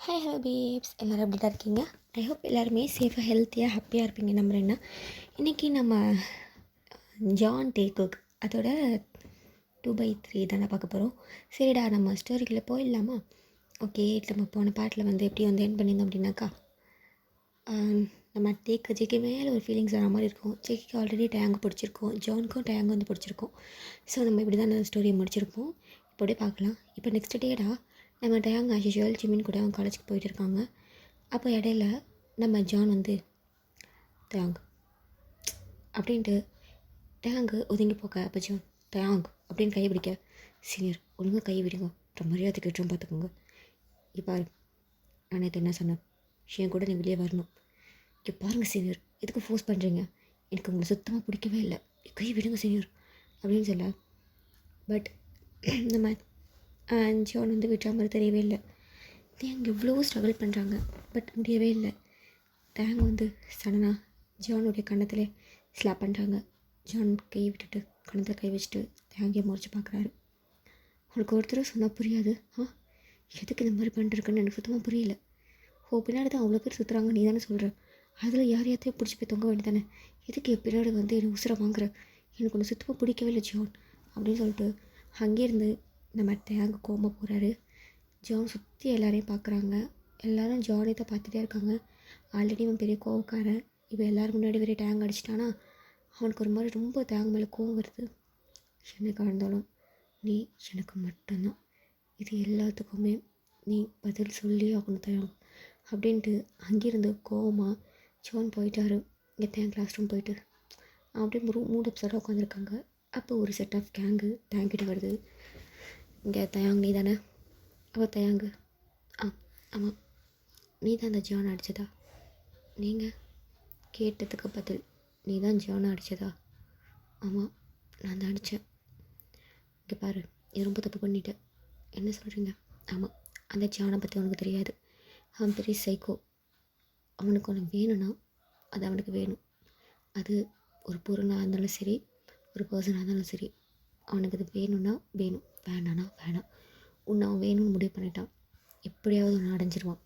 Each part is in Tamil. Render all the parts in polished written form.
ஹாய் ஹலோ பேப்ஸ், எல்லோரும் எப்படி தான் இருக்கீங்க? ஐ ஹோப் எல்லாருமே சேஃபாக ஹெல்த்தியாக ஹாப்பியாக இருப்பீங்க நம்புறேன்னா. இன்றைக்கி நம்ம ஜான் டேக்குக் அதோட 2/3 தானே பார்க்க போகிறோம். சரிடா, நம்ம ஸ்டோரிக்குள்ளே போயிடலாமா? ஓகே, நம்ம போன பாட்டில் வந்து எப்படி வந்து என் பண்ணியிருந்தோம் அப்படின்னாக்கா, நம்ம ஜேக்கு மேலே ஒரு ஃபீலிங்ஸ் வர மாதிரி இருக்கும். ஜேக்கு ஆல்ரெடி டேங்கு பிடிச்சிருக்கோம், ஜானுக்கும் டேங்கு வந்து பிடிச்சிருக்கோம். ஸோ நம்ம இப்படி தான் அந்த ஸ்டோரியை முடிச்சிருப்போம். இப்போதே பார்க்கலாம். இப்போ நெக்ஸ்ட் டேடா நம்ம டேங் ஆஸ் யூஷுவல் ஜிமின் கூட அவங்க காலேஜுக்கு போயிட்டு இருக்காங்க. அப்போ இடையில நம்ம ஜான் வந்து டேங் அப்படின்ட்டு டேங்கு ஒதுங்கி போக, அப்போ ஜான் டேங் அப்படின்னு கையை பிடிக்க, சீனியர் ஒழுங்காக கையை விடுங்க, மரியாதைக்கு விட்டுரும் பார்த்துக்கோங்க. இப்போ நான் நேற்று என்ன சொன்னேன், என் கூட நீ வெளியே வரணும். இங்கே பாருங்கள் சீனியர், எதுக்கு ஃபோர்ஸ் பண்ணுறீங்க, எனக்கு உங்களை சுத்தமாக பிடிக்கவே இல்லை, கை விடுங்க சீனியர் அப்படின்னு சொல்ல. பட் நம்ம ஜான் வந்து விட்டுற மாதிரி தெரியவே இல்லை. டேங் எவ்வளோ ஸ்ட்ரகிள் பண்ணுறாங்க, பட் முடியவே இல்லை. டேங் வந்து சடனாக ஜானுடைய கன்னத்தில் ஸ்லாப் பண்ணுறாங்க. ஜான் கை விட்டுட்டு கன்னத்தில் கை வச்சுட்டு டேங்கை முறைச்சி பார்க்குறாரு. உனக்கு ஒருத்தர் சொன்னால் புரியாது, எதுக்கு இந்த மாதிரி பண்ணிட்டுருக்குன்னு எனக்கு சுத்தமாக புரியல. பின்னாடி தான் அவ்வளோ பேர் சுற்றுறாங்க, நீ தானே சொல்கிற, அதில் யாரையாத்தையும் பிடிச்சி போய் தொங்க வேண்டியதானே, எதுக்கு பின்னாடி வந்து எனக்கு உசுரை வாங்குற, எனக்கு ஒன்று சுத்தமாக பிடிக்கவே இல்லை ஜான் அப்படின்னு சொல்லிட்டு அங்கேருந்து நம்ம டேங்கு கோமா போகிறாரு. ஜான் சுற்றி எல்லாரையும் பார்க்குறாங்க. எல்லோரும் ஜானை தான் பார்த்துட்டே இருக்காங்க. ஆல்ரெடி இவன் பெரிய கோவக்காரன், இப்போ எல்லோரும் முன்னாடி வரையும் டேங் அடிச்சிட்டானா அவனுக்கு ஒரு மாதிரி ரொம்ப டேங் மேலே கோவம் வருது. எனக்கு இருந்தாலும் நீ எனக்கு மட்டும்தான், இது எல்லாத்துக்குமே நீ பதில் சொல்லி ஆகணும் தயாங்க அப்படின்ட்டு அங்கேருந்து கோவமாக ஜான் போயிட்டாரு. இங்கே டேங்க் கிளாஸ் ரூம் போயிட்டு அப்படியே மூட் அப்செட்டாக உட்காந்துருக்காங்க. அப்போ ஒரு செட் ஆஃப் கேங்கு டேங்கிட்ட வருது. இங்கே தயாங் நீ தானே? அவள் தயாங்கு, ஆமாம், நீ தான் அந்த ஜானை அடித்ததா? நீங்கள் கேட்டதுக்கு பதில் நீ தான் ஜானை அடித்ததா? ஆமாம், நான் தான் அடித்தேன். இங்கே பாரு, நீ ரொம்ப தப்பு பண்ணிட்டேன். என்ன சொல்கிறீங்க? ஆமாம், அந்த ஜானை பற்றி அவனுக்கு தெரியாது, அவன் பெரிய சைக்கோ. அவனுக்கு ஒன்று வேணும்னா அது அவனுக்கு வேணும். அது ஒரு பொருளாக இருந்தாலும் சரி, ஒரு பர்சனாக இருந்தாலும் சரி, அவனுக்கு அது வேணும்னா வேணும், வேணான்னா வேணாம். உன்னை அவன் வேணும்னு முடிவு பண்ணிட்டான், எப்படியாவது ஒன்று அடைஞ்சிருவான்,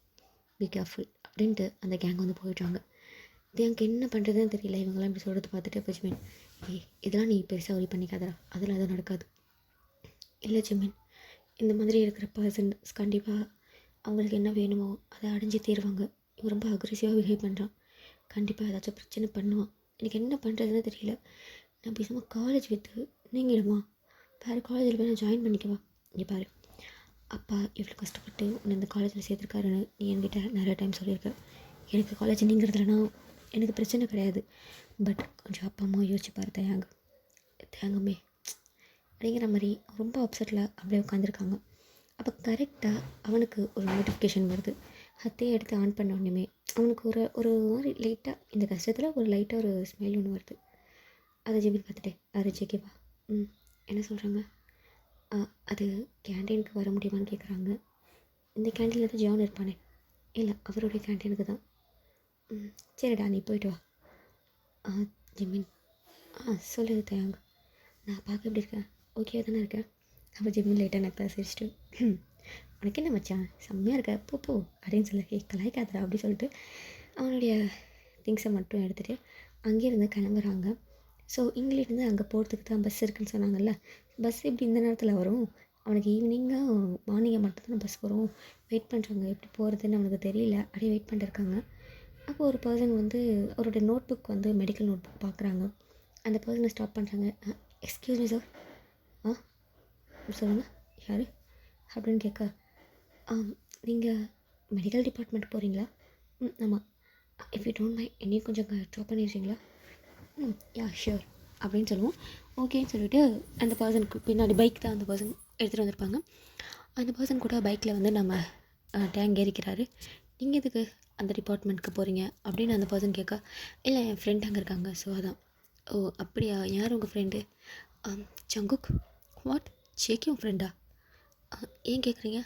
பி கேர்ஃபுல் அப்படின்ட்டு அந்த கேங் வந்து போயிட்டாங்க. இது எனக்கு என்ன பண்ணுறதுன்னு தெரியல. இவங்கெல்லாம் இப்படி சொல்கிறது பார்த்துட்டு அப்போ ஜிமின், இதெல்லாம் நீ பெருசாக ஒரி பண்ணிக்காதரா, அதெல்லாம் அது நடக்காது. இல்லை ஜிமின், இந்த மாதிரி இருக்கிற பர்சன்ஸ் கண்டிப்பாக அவங்களுக்கு என்ன வேணுமோ அதை அடைஞ்சு தீருவாங்க. இவன் ரொம்ப அக்ரெசிவாக பிஹேவ் பண்ணுறான், கண்டிப்பாக ஏதாச்சும் பிரச்சனை பண்ணுவான். எனக்கு என்ன பண்ணுறதுன்னு தெரியல. நான் பேசாமல் காலேஜ் விற்று நீங்கிடுமா, வேறு காலேஜில் போய் நான் ஜாயின் பண்ணிக்கவா? இங்கே பாரு, அப்பா எவ்வளோ கஷ்டப்பட்டு உன்னை இந்த காலேஜில் சேர்த்துருக்காருன்னு நீ என்கிட்ட நிறைய டைம் சொல்லியிருக்க. எனக்கு காலேஜ் நீங்கிறதுலனா எனக்கு பிரச்சனை கிடையாது, பட் கொஞ்சம் அப்பா அம்மா யோசிச்சு பாரு தேங்கமே அப்படிங்கிற மாதிரி ரொம்ப அப்செட்டில் அப்படியே உட்காந்துருக்காங்க. அப்போ கரெக்டாக அவனுக்கு ஒரு நோட்டிஃபிகேஷன் வருது. அத்தையை எடுத்து ஆன் பண்ண உடனே அவனுக்கு ஒரு ஒரு மாதிரி லைட்டாக இந்த கஷ்டத்தில் ஒரு லைட்டாக ஒரு ஸ்மைல் ஒன்று வருது. அதை ஜிமின் பார்த்துட்டு, அது ஜெகேவா, என்ன சொல்கிறாங்க? அது கேண்டீனுக்கு வர முடியுமான்னு கேட்குறாங்க. இந்த கேண்டீனில் தான் ஜான் இருப்பானே. இல்லை, அவருடைய கேண்டீனுக்கு தான். சரிடா, நீ போய்ட்டு வா. ஜிமின், சொல்லுது தயாங்க, நான் பார்க்க எப்படி இருக்கேன், ஓகே தானே இருக்கேன்? அப்போ ஜிமின் லைட்டாக நக்கலாக சிரிச்சிட்டு, உனக்கு என்ன மச்சான், செம்மையாக இருக்க, போ அப்படின்னு சொல்ல, கலாய்க்காதரா அப்படி சொல்லிட்டு அவனுடைய திங்ஸை மட்டும் எடுத்துகிட்டு அங்கேருந்து கிளம்புறாங்க. ஸோ இங்கிலேருந்து அங்கே போகிறதுக்கு தான் பஸ் இருக்குதுன்னு சொன்னாங்கல்ல. பஸ் எப்படி இந்த நேரத்தில் வரும்? அவனுக்கு ஈவினிங்காக மார்னிங்கை மட்டும்தான் பஸ் வரும். வெயிட் பண்ணுறாங்க, எப்படி போகிறதுன்னு அவனுக்கு தெரியல, அப்படியே வெயிட் பண்ணிருக்காங்க. அப்போ ஒரு பர்சன் வந்து அவருடைய நோட் புக் வந்து மெடிக்கல் நோட் புக் பார்க்குறாங்க. அந்த பர்சனை ஸ்டாப் பண்ணுறாங்க. எக்ஸ்கியூஸ் மீ சார், சொல்லுங்கள் யார் அப்படின்னு கேட்க, நீங்கள் மெடிக்கல் டிபார்ட்மெண்ட் போகிறீங்களா? ஆமாம், இஃப் யூ டோன்ட் மைண்ட் என்னையும் கொஞ்சம் ட்ராப் பண்ணிடுறீங்களா? யா ஷியோர் அப்படின்னு சொல்லுவோம். ஓகேன்னு சொல்லிவிட்டு அந்த பர்சனுக்கு பின்னாடி பைக் தான் அந்த பர்சன் எடுத்துகிட்டு வந்திருப்பாங்க. அந்த பர்சன் கூட பைக்கில் வந்து நம்ம டேங்க் ஏறிக்கிறாரு. நீங்கள் எதுக்கு அந்த டிபார்ட்மெண்ட்க்கு போகிறீங்க அப்படின்னு அந்த பர்சன் கேட்க, இல்லை என் ஃப்ரெண்ட் அங்கே இருக்காங்க, ஸோ அதான். ஓ அப்படியா, யார் உங்கள் ஃப்ரெண்டு? சங்குக். வாட், சேக்கி உன் ஃப்ரெண்டா? ஏன் கேட்குறீங்க?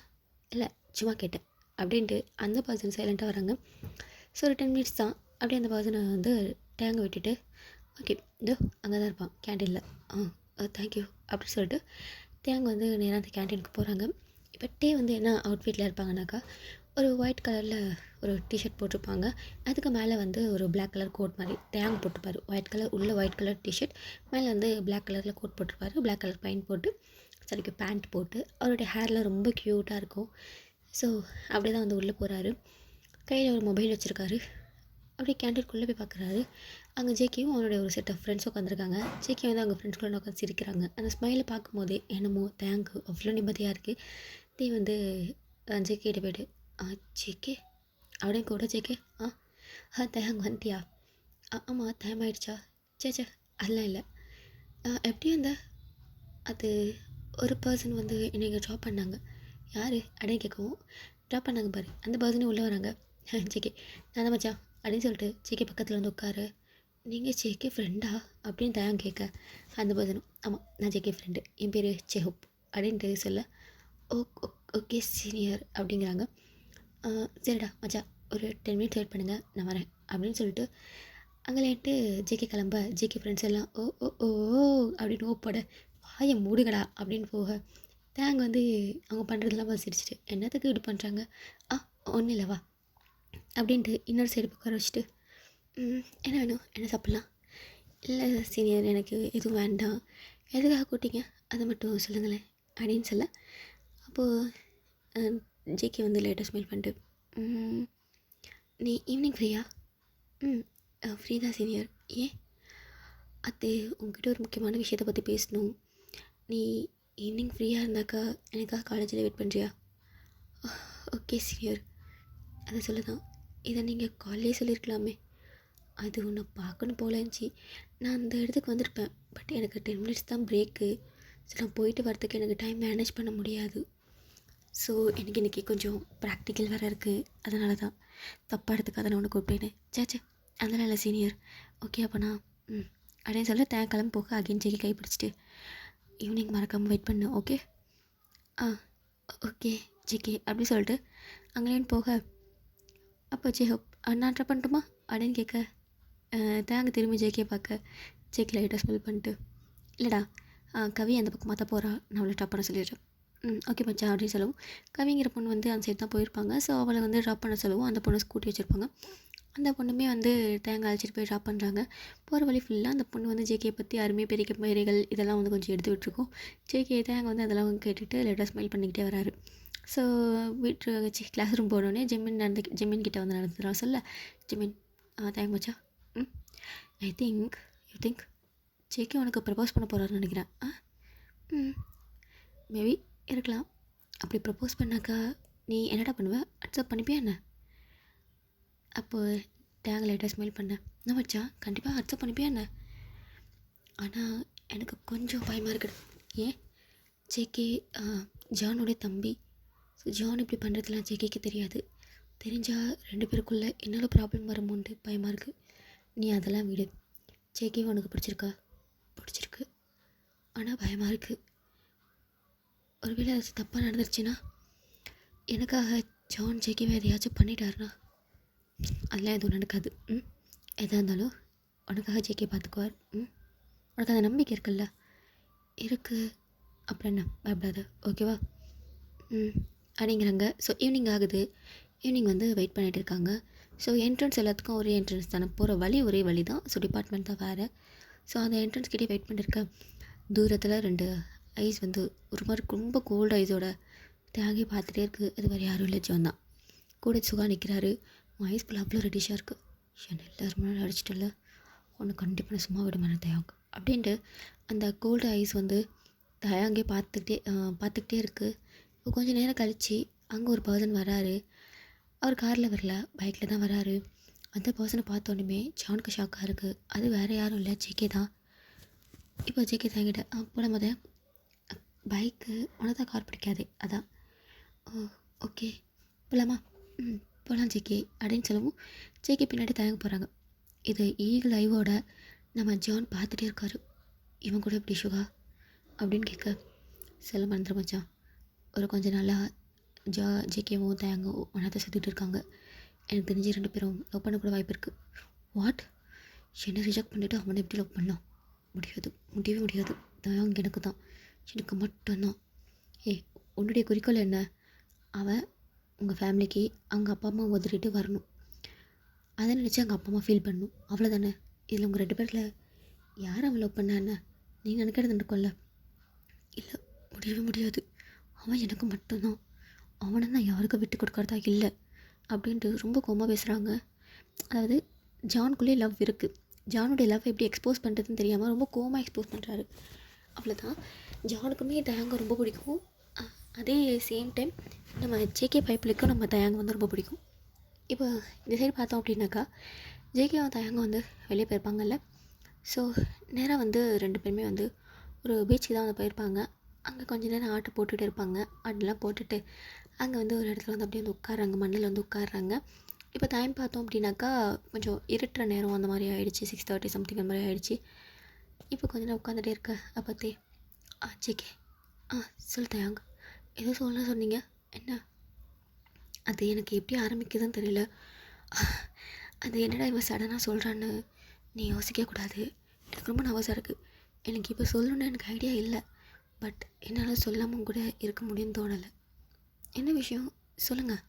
இல்லை சும்மா கேட்டேன் அப்படின்ட்டு அந்த பர்சன் சைலண்ட்டாக வராங்க. ஸோ ஒரு 10 மினிட்ஸ் தான். அப்படியே அந்த பர்சனை வந்து டேங்கை விட்டுட்டு, ஓகே இதோ அங்கே தான் இருப்பான் கேண்டீனில், தேங்க்யூ அப்படின்னு சொல்லிட்டு தேங்க வந்து நேராக அந்த கேண்டீனுக்கு போகிறாங்க. இப்போ வந்து என்ன அவுட்ஃபிட்டில் இருப்பாங்கனாக்கா, ஒரு ஒயிட் கலரில் ஒரு டிஷர்ட் போட்டிருப்பாங்க. அதுக்கு மேலே வந்து ஒரு பிளாக் கலர் கோட் மாதிரி தேங்க போட்டிருப்பாரு. ஒயிட் கலர் உள்ள ஒயிட் கலர் டிஷர்ட், மேலே வந்து பிளாக் கலரில் கோட் போட்டிருப்பாரு. பிளாக் கலர் பைன் போட்டு சரிக்கு பேண்ட் போட்டு அவருடைய ஹேர்லாம் ரொம்ப க்யூட்டாக இருக்கும். ஸோ அப்படியே தான் வந்து உள்ளே போகிறாரு. கையில் ஒரு மொபைல் வச்சுருக்காரு. அப்படியே கேண்டீன்குள்ளே போய் பார்க்குறாரு. அங்கே ஜேகேயும் அவனுடைய ஒரு செட் ஆஃப் ஃப்ரெண்ட்ஸ் உட்காந்துருக்காங்க. ஜேகே வந்து அவங்க ஃப்ரெண்ட்ஸ்குள்ளே உட்காந்து சிரிக்கிறாங்க. அந்த ஸ்மைலை பார்க்கும்போதே என்னமோ தேங்க் அவ்வளோ நிம்மதியாக இருக்குது. தீ வந்து ஜேகே கிட்ட போய்ட்டு ஜேகே அப்படின்னு கூட ஜேகே தேங்க் வந்துட்டியா? ஆமாம் டைம் ஆகிடுச்சா? சே அதெல்லாம் இல்லை. எப்படி வந்த? அது ஒரு பர்சன் வந்து என்னை ட்ராப் பண்ணாங்க. யார் அப்படின்னு கேட்கவும், ட்ராப் பண்ணாங்க பாரு அந்த பர்சனே உள்ளே வராங்க. ஜேகே நான் தான் மச்சான் அப்படின்னு சொல்லிட்டு ஜேகே பக்கத்தில் வந்து உட்காரு. நீங்கள் ஜேகே ஃப்ரெண்டா அப்படின்னு தயான் கேட்க, அந்த பர்சனும் ஆமாம் நான் ஜேகே ஃப்ரெண்டு, என் பேர் செஹுப் அப்படின்ட்டு சொல்ல, ஓகே சீனியர் அப்படிங்கிறாங்க. சரிடா மச்சா ஒரு 10 மினிட்ஸ் வெயிட் பண்ணுங்கள் நான் வரேன் அப்படின்னு சொல்லிட்டு அங்கேட்டு ஜேகே கிளம்ப ஜேகே ஃப்ரெண்ட்ஸ் எல்லாம் ஓ ஓ ஓ அப்படின்னு ஓப்போட வாயை மூடுங்கடா அப்படின்னு போக தேங்க வந்து அவங்க பண்ணுறதுலாம் சிரிச்சிட்டு என்னத்துக்கு இப்படி பண்ணுறாங்க? ஒன்றும் இல்லைவா அப்படின்ட்டு இன்னொரு சைடு உட்கார வச்சுட்டு என்ன வேணும், என்ன சாப்பிட்லாம்? இல்லை சீனியர் எனக்கு எதுவும் வேண்டாம், எதுக்காக கூட்டிங்க அதை மட்டும் சொல்லுங்களேன் அப்படின்னு சொல்ல, அப்போது ஜேகே வந்து லேட்டாக ஸ்மெல் பண்ணிட்டு நீ ஈவினிங் ஃப்ரீயா? ஃப்ரீ தான் சீனியர். ஏன்? அது உங்ககிட்ட ஒரு முக்கியமான விஷயத்தை பற்றி பேசணும். நீ ஈவினிங் ஃப்ரீயாக இருந்தாக்கா எனக்காக காலேஜில் வெயிட் பண்ணுறியா? Okay senior. அதை சொல்ல தான் இதை நீங்கள் காலையே சொல்லியிருக்கலாமே. அது உன்னை பார்க்கணும் போல இருந்துச்சு. நான் அந்த இடத்துக்கு வந்திருப்பேன். பட் எனக்கு 10 மினிட்ஸ் தான் பிரேக்கு. ஸோ நான் போயிட்டு வரத்துக்கு எனக்கு டைம் மேனேஜ் பண்ண முடியாது. ஸோ எனக்கு இன்றைக்கி கொஞ்சம் ப்ராக்டிக்கல் வேறு இருக்குது. அதனால தான் தப்பாக எடுத்துக்காத நான் ஒன்று கூப்பிட்டேன். சேச்சே அதெல்லாம் இல்லை சீனியர். ஓகே அப்போ நான் அப்படின்னு சொல்ல கிளம்பி போக அகைன் ஜேகே கை பிடிச்சிட்டு ஈவினிங் மறக்காமல் வெயிட் பண்ணு ஓகே? ஓகே ஜேகே அப்படி சொல்லிட்டு அங்கேன்னு போக, அப்போ ஜேஹோப் நான் ட்ரை பண்ணட்டுமா அப்படின்னு கேட்க, தேங்க திரும்பி ஜேகே பார்க்க ஜேகே லைட்டாக ஸ்மெல் பண்ணிட்டு இல்லைடா கவி அந்த பக்கம் மாற்ற போகிறா, நான் அவளை ட்ராப் பண்ண சொல்லிடுறேன். ஓகே மச்சான் அப்படின்னு சொல்லவும், கவிங்கிற பொண்ணு வந்து அந்த சைடு தான் போயிருப்பாங்க. ஸோ அவளை வந்து ட்ராப் பண்ண சொல்லவும் அந்த பொண்ணு ஸ்கூட்டி வச்சுருப்பாங்க. அந்த பொண்ணுமே வந்து தேங்காய் அழைச்சிட்டு போய் ட்ராப் பண்ணுறாங்க. போகிற வழி ஃபுல்லாக அந்த பொண்ணு வந்து ஜேகே பற்றி அருமை பெரிய மேரைகள் இதெல்லாம் வந்து கொஞ்சம் எடுத்து விட்டுருக்கோம். ஜேகே தேங்காய் வந்து அதெல்லாம் கேட்டுட்டு லேட்டாக ஸ்மைல் பண்ணிக்கிட்டே வராரு. ஸோ வீட்டு கிளாஸ் ரூம் போனோடனே ஜெமின் கிட்டே வந்து நடந்துடுறா. சொல்ல ஜெமின் தேங்க் மச்சா I think you think JK உனக்கு ப்ரப்போஸ் பண்ண போகிறாருன்னு நினைக்கிறேன். மேபி இருக்கலாம். அப்படி ப்ரப்போஸ் பண்ணாக்கா நீ என்னடா பண்ணுவேன்? அக்செப்ட் பண்ணிப்பியா என்ன? அப்போ தேங்க லைட்டாக ஸ்மெல் பண்ணேன். நான் மச்சான் கண்டிப்பாக அக்செப்ட் பண்ணிப்பியா என்ன? ஆனால் எனக்கு கொஞ்சம் பயமாக இருக்குது. ஏன்? ஜேகே ஜானுடைய தம்பி. ஸோ ஜான் இப்படி பண்ணுறதுலாம் ஜேகேக்கு தெரியாது. தெரிஞ்சால் 2 பேருக்குள்ளே என்னால் ப்ராப்ளம் வருமோன்ட்டு பயமாக இருக்குது. நீ அதெல்லாம் விடு. ஜேகே உனக்கு பிடிச்சிருக்கு ஆனால் பயமாக இருக்குது. ஒருவேளை ஏதாச்சும் தப்பாக நடந்துருச்சுன்னா, எனக்காக ஜான் ஜேகேவை எதையாச்சும் பண்ணிட்டாருனா, அதெல்லாம் எதுவும் நடக்காது. எதாக இருந்தாலும் உனக்காக ஜேகே பார்த்துக்குவார். உனக்கு அந்த நம்பிக்கை இருக்குல்ல? இருக்குது. அப்புறம் என்ன பயப்படாத ஓகேவா? அப்படிங்கிறாங்க. ஸோ ஈவினிங் ஆகுது. ஈவினிங் வந்து வெயிட் பண்ணிகிட்டு இருக்காங்க. ஸோ என்ட்ரன்ஸ் எல்லாத்துக்கும் ஒரே என்ட்ரன்ஸ் தானே, போகிற வழி ஒரே வழி தான். ஸோ டிபார்ட்மெண்ட் தான் வேறு. ஸோ அந்த என்ட்ரன்ஸ் கிட்டே வெயிட் பண்ணியிருக்கேன். தூரத்தில் 2 ஐஸ் வந்து ஒரு மாதிரி ரொம்ப கோல்டு ஐஸோட தேங்கி பார்த்துட்டே இருக்குது. அது வேறு யாரும் இல்லை, ஜான் தான். கூட சுகா நிற்கிறாரு. ஐஸ் ஃபுல்லாக அவ்வளோ ரெடிஷாக இருக்குது. என்ன எல்லாரும் முன்னாடி அடிச்சிட்டல, ஒன்று கண்டிப்பாக நான் சும்மா விட மாட்டேன் தயாங்க அப்படின்ட்டு அந்த கோல்டு ஐஸ் வந்து தயாங்கே பார்த்துக்கிட்டே இருக்குது. இப்போ கொஞ்சம் நேரம் கழித்து அங்கே ஒரு பர்சன் வராரு. அவர் காரில் வரல, பைக்கில் தான் வராரு. அந்த பர்சனை பார்த்தோன்னே ஜானுக்கு ஷாக்காக இருக்குது. அது வேறு யாரும் இல்லை, ஜேகே தான். இப்போ ஜேகே தாங்கிட்ட போல மொதல் பைக்கு உனக்கு தான் கார் பிடிக்காதே அதான். ஓகே போகலாமா? போகலாம் ஜேகே அப்படின்னு சொல்லவும் ஜேகே பின்னாடி தயங்க போகிறாங்க. இது ஈகிள் ஐவோட நம்ம ஜான் பார்த்துட்டே இருக்காரு. இவன் கூட எப்படி சுகா அப்படின்னு கேட்க, செல்ல மந்திர மச்சான் ஒரு கொஞ்சம் நாளாக ஜேகேவும் தயங்கவும் ஒன்றத்தை சுற்றிட்டு இருக்காங்க. எனக்கு தெரிஞ்சு 2 பேரும் லவ் பண்ண கூட வாய்ப்பு இருக்குது. வாட்? என்னை ரிஜெக்ட் பண்ணிவிட்டு அவனை எப்படி லவ் பண்ணோம்? முடியவே முடியாது. தயாங் எனக்கு தான், எனக்கு மட்டும்தான். உன்னுடைய குறிக்கோள் என்ன? அவன் உங்கள் ஃபேமிலிக்கு அவங்க அப்பா அம்மா உதறிட்டு வரணும். அதை நினச்சி அவங்க அப்பா அம்மா ஃபீல் பண்ணணும். அவ்வளோதானே. இதில் உங்கள் 2 பேரில் யார் அவன் லவ் பண்ண என்ன நீங்கள் நினைக்கிறது இருக்கும்ல. இல்லை, முடியவே முடியாது. அவன் எனக்கு மட்டும்தான். அவனை நான் யாருக்கும் விட்டு கொடுக்கறதா இல்லை அப்படின்ட்டு ரொம்ப கோவமாக பேசுகிறாங்க. அதாவது ஜானுக்குள்ளே லவ் இருக்குது. ஜானுடைய லவ் எப்படி எக்ஸ்போஸ் பண்ணுறதுன்னு தெரியாமல் ரொம்ப கோவமாக எக்ஸ்போஸ் பண்ணுறாரு. அவ்வளோதான். ஜானுக்குமே தயாங்க ரொம்ப பிடிக்கும். அதே சேம் டைம் நம்ம ஜேகே பைப்பிளுக்கும் நம்ம தயாங்க வந்து ரொம்ப பிடிக்கும். இப்போ இந்த சைடு பார்த்தோம் அப்படின்னாக்கா ஜேகே தயாங்க வந்து வெளியே போயிருப்பாங்கல்ல. ஸோ நேராக வந்து 2 பேருமே வந்து ஒரு பீச்சுக்கு தான் வந்து போயிருப்பாங்க. அங்கே கொஞ்சம் நேரம் ஆட்டை போட்டுகிட்டு இருப்பாங்க. ஆட்டெலாம் போட்டுட்டு அங்கே வந்து ஒரு இடத்துல வந்து அப்படியே வந்து உட்காடுறாங்க, மண்ணில் வந்து உட்காடுறாங்க. இப்போ டைம் பார்த்தோம் அப்படின்னாக்கா கொஞ்சம் இருட்டுற நேரம் அந்த மாதிரி ஆகிடுச்சி. 6:30 சம்திங் அந்த மாதிரி ஆகிடுச்சி. இப்போ கொஞ்ச நேரம் உட்காந்துட்டே இருக்க அப்போத்தே ஜேகே சொல்லு தயாங்க, ஏதோ சொல்லலாம் சொன்னீங்க, என்ன? அது எனக்கு எப்படி ஆரம்பிக்குதுன்னு தெரியல. அது என்னடா இவன் சடனாக சொல்கிறான்னு நீ யோசிக்கக்கூடாது. எனக்கு ரொம்ப நர்வஸாக இருக்குது. எனக்கு இப்போ சொல்லணுன்னு எனக்கு ஐடியா இல்லை. பட் என்னால் சொல்லாமல் கூட இருக்க முடியும்னு தோணலை. என்ன விஷயம் சொல்லுங்கள்.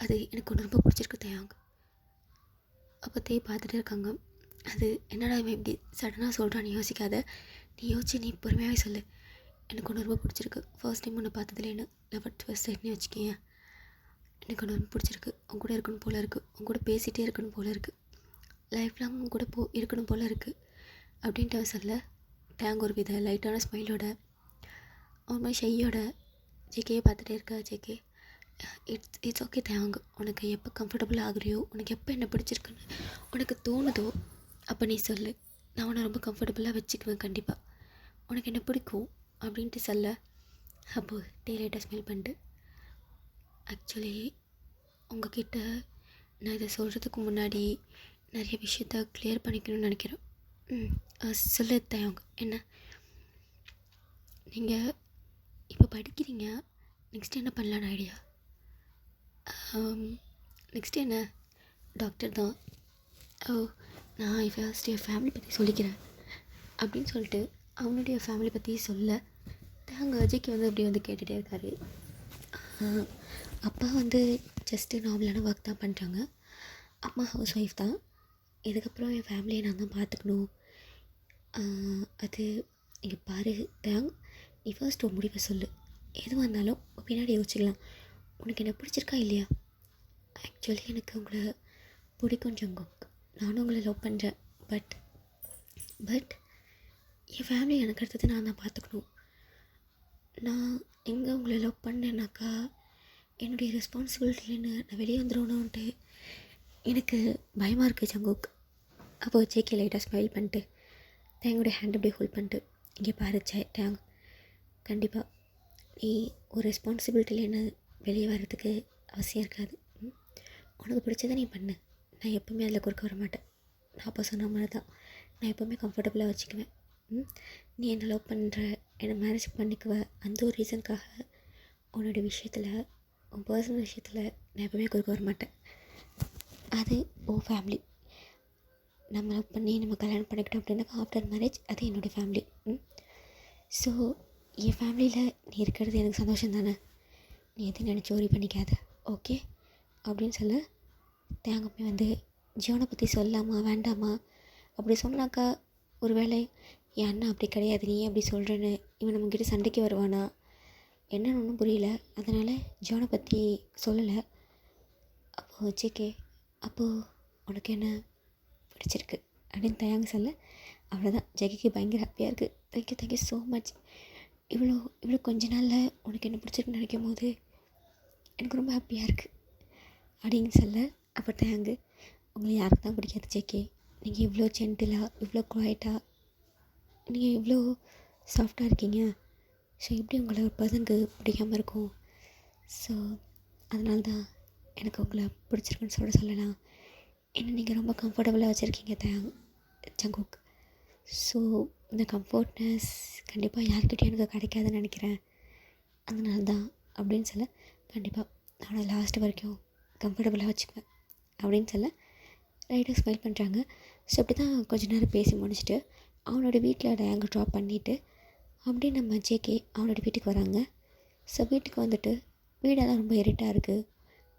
அது எனக்கு ஒன்று ரொம்ப பிடிச்சிருக்கு தயாங்க. அப்போத்தே பார்த்துட்டு இருக்காங்க. அது என்னடா இவன் இப்படி சடனாக சொல்கிறான்னு யோசிக்காத. நீ யோசிச்சு நீ பொறுமையாகவே சொல்லு. எனக்கு ஒன்று ரொம்ப பிடிச்சிருக்கு. ஃபர்ஸ்ட் டைம் ஒன்று பார்த்ததுலேன்னு லவ் அட் ஃபர்ஸ்ட் சைட்னு வச்சுக்கேன். எனக்கு ஒன்று ரொம்ப பிடிச்சிருக்கு. உன் கூட இருக்கணும் போல் இருக்குது. உன் கூட பேசிகிட்டே இருக்கணும் போல் இருக்குது. லைஃப் லாங் உன் கூட இருக்கணும் போல் இருக்குது அப்படின்ட்டு சொல்ல தேங்க ஒரு வித லைட்டான ஸ்மைலோட ஒரு மாதிரி ஷையோட ஜேகேயை பார்த்துட்டே இருக்கா. ஜேகே இட்ஸ் ஓகே தேங்க. உனக்கு எப்போ கம்ஃபர்டபுள் ஆகுறியோ, உனக்கு எப்போ என்ன பிடிச்சிருக்குன்னு உனக்கு தோணுதோ அப்போ நீ சொல்லு. நான் உன்னை ரொம்ப கம்ஃபர்டபுளாக வச்சுக்குவேன் கண்டிப்பாக. உனக்கு என்ன பிடிக்கும் அப்படின்ட்டு சொல்ல அப்போது லைட்டாக ஸ்மெல் பண்ணிட்டு ஆக்சுவலி உங்ககிட்ட நான் இதை சொல்கிறதுக்கு முன்னாடி நிறைய விஷயத்த கிளியர் பண்ணிக்கணும்னு நினைக்கிறேன். சொல்லு தயாங்க, என்ன? நீங்கள் இப்போ படிக்கிறீங்க. நெக்ஸ்ட் என்ன பண்ணலான்னு ஐடியா? நெக்ஸ்ட் என்ன? டாக்டர் தான். ஓ, நான் ஃபர்ஸ்ட் என் ஃபேமிலி பற்றி சொல்லிக்கிறேன் அப்படின்னு சொல்லிட்டு அவனுடைய ஃபேமிலி பற்றி சொல்ல தேங்க அஜய்க்கு வந்து அப்படி வந்து கேட்டுகிட்டே இருக்காரு. அப்பா வந்து ஜஸ்ட்டு நார்மலான ஒர்க் தான் பண்ணுறாங்க. அம்மா ஹவுஸ் ஒய்ஃப் தான். இதுக்கப்புறம் என் ஃபேமிலியை நான் தான் பார்த்துக்கணும். அது இங்கே பாரு தேங், நீ ஃபர்ஸ்ட் ஒரு முடிவை சொல்லு. எதுவாக இருந்தாலும் பின்னாடி யோசிச்சிக்கலாம். உனக்கு என்ன பிடிச்சிருக்கா இல்லையா? ஆக்சுவலி எனக்கு உங்களை பிடிக்கும் ஜங்குக். நானும் உங்களை லவ் பண்ணுறேன். பட் என் ஃபேமிலி எனக்கு அடுத்தது நான் தான் பார்த்துக்கணும். நான் எங்கே உங்களை லவ் பண்ணேன்னாக்கா என்னுடைய ரெஸ்பான்சிபிலிட்டின்னு நான் வெளியே வந்துடணுன்ட்டு எனக்கு பயமாக இருக்குது ஜங்குக். அப்போது ஜேகே லைட்டாக ஸ்மைல் பண்ணிட்டு தேங்கோடைய ஹேண்ட் அப்படியே ஹோல்ட் பண்ணிட்டு இங்கே பாரு தேங், கண்டிப்பாக நீ ஒரு ரெஸ்பான்சிபிலிட்டிலேன்னு வெளியே வர்றதுக்கு அவசியம் இருக்காது. உனக்கு பிடிச்சதை நீ பண்ணு. நான் எப்போவுமே அதில் குறுக்க வர மாட்டேன். நான் அப்போ சொன்ன மாதிரி தான் நான் எப்போவுமே கம்ஃபர்டபுளாக வச்சுக்குவேன். நீ என்னை லவ் பண்ணுற, என்னை மேரேஜ் பண்ணிக்குவ, அந்த ஒரு ரீசனுக்காக உன்னோட விஷயத்தில், உன் பர்சனல் விஷயத்தில் நான் எப்போவுமே குறுக்க வர மாட்டேன். அது உன் ஃபேமிலி. நம்ம லவ் பண்ணி நம்ம கல்யாணம் பண்ணிக்கிட்டோம் அப்படின்னாக்கா ஆஃப்டர் மேரேஜ் அது என்னுடைய ஃபேமிலி. ஸோ என் ஃபேமிலியில் நீ இருக்கிறது எனக்கு சந்தோஷம் தானே. நீ எதுவும் நினச்சி ஓரி பண்ணிக்காத, ஓகே அப்படின்னு சொல்ல தேங்கப்பே வந்து ஜியோனை பற்றி சொல்லாமா வேண்டாமா அப்படி சொன்னாக்கா ஒரு வேளை என் அண்ணன் அப்படி கிடையாது, நீ அப்படி சொல்கிறேன்னு இவன் நம்மக்கிட்ட சண்டைக்கு வருவானா என்னன்னு ஒன்றும் புரியல. அதனால் ஜியோனை பற்றி சொல்லலை. அப்போது ஜேகே, அப்போது உனக்கு என்ன பிடிச்சிருக்கு அப்படின்னு தயாங்க சொல்ல அவ்வளோதான். ஜெகிக்கு பயங்கர ஹாப்பியாக இருக்குது. Thank you so much. இவ்வளோ கொஞ்ச நாளில் உனக்கு என்ன பிடிச்சிருக்குன்னு நினைக்கும் போது எனக்கு ரொம்ப ஹாப்பியாக இருக்குது அப்படின்னு சொல்ல அப்போ தேங்கு, உங்களை யாருக்கு தான் பிடிக்காது ஜேகே? நீங்கள் இவ்வளோ ஜென்டிலாக, இவ்வளோ குவாய்ட்டாக, நீங்கள் இவ்வளோ சாஃப்டாக இருக்கீங்க. ஸோ எப்படி உங்களை ஒரு பர்சனுக்கு பிடிக்காமல் இருக்கும்? ஸோ அதனால தான் எனக்கு உங்களை பிடிச்சிருக்குன்னு சொல்லலாம். என்ன நீங்கள் ரொம்ப கம்ஃபர்டபுளாக வச்சுருக்கீங்க ஜங்குக். ஸோ இந்த கம்ஃபர்ட்னஸ் கண்டிப்பாக யார்கிட்டையும் எனக்கு கிடைக்காதுன்னு நினைக்கிறேன். அதனால தான் அப்படின்னு சொல்ல கண்டிப்பாக நான் லாஸ்ட் வரைக்கும் கம்ஃபர்டபுளாக வச்சுக்குவேன் அப்படின்னு சொல்ல ரைட்டாக ஸ்மைல் பண்ணுறாங்க. ஸோ அப்படி தான் கொஞ்ச நேரம் பேசி முடிச்சுட்டு அவனோட வீட்டில் டயாங்க ட்ராப் பண்ணிவிட்டு அப்படியே நம்ம ஜேகே அவனோட வீட்டுக்கு வராங்க. ஸோ வீட்டுக்கு வந்துட்டு வீடெல்லாம் ரொம்ப இருட்டாக இருக்குது.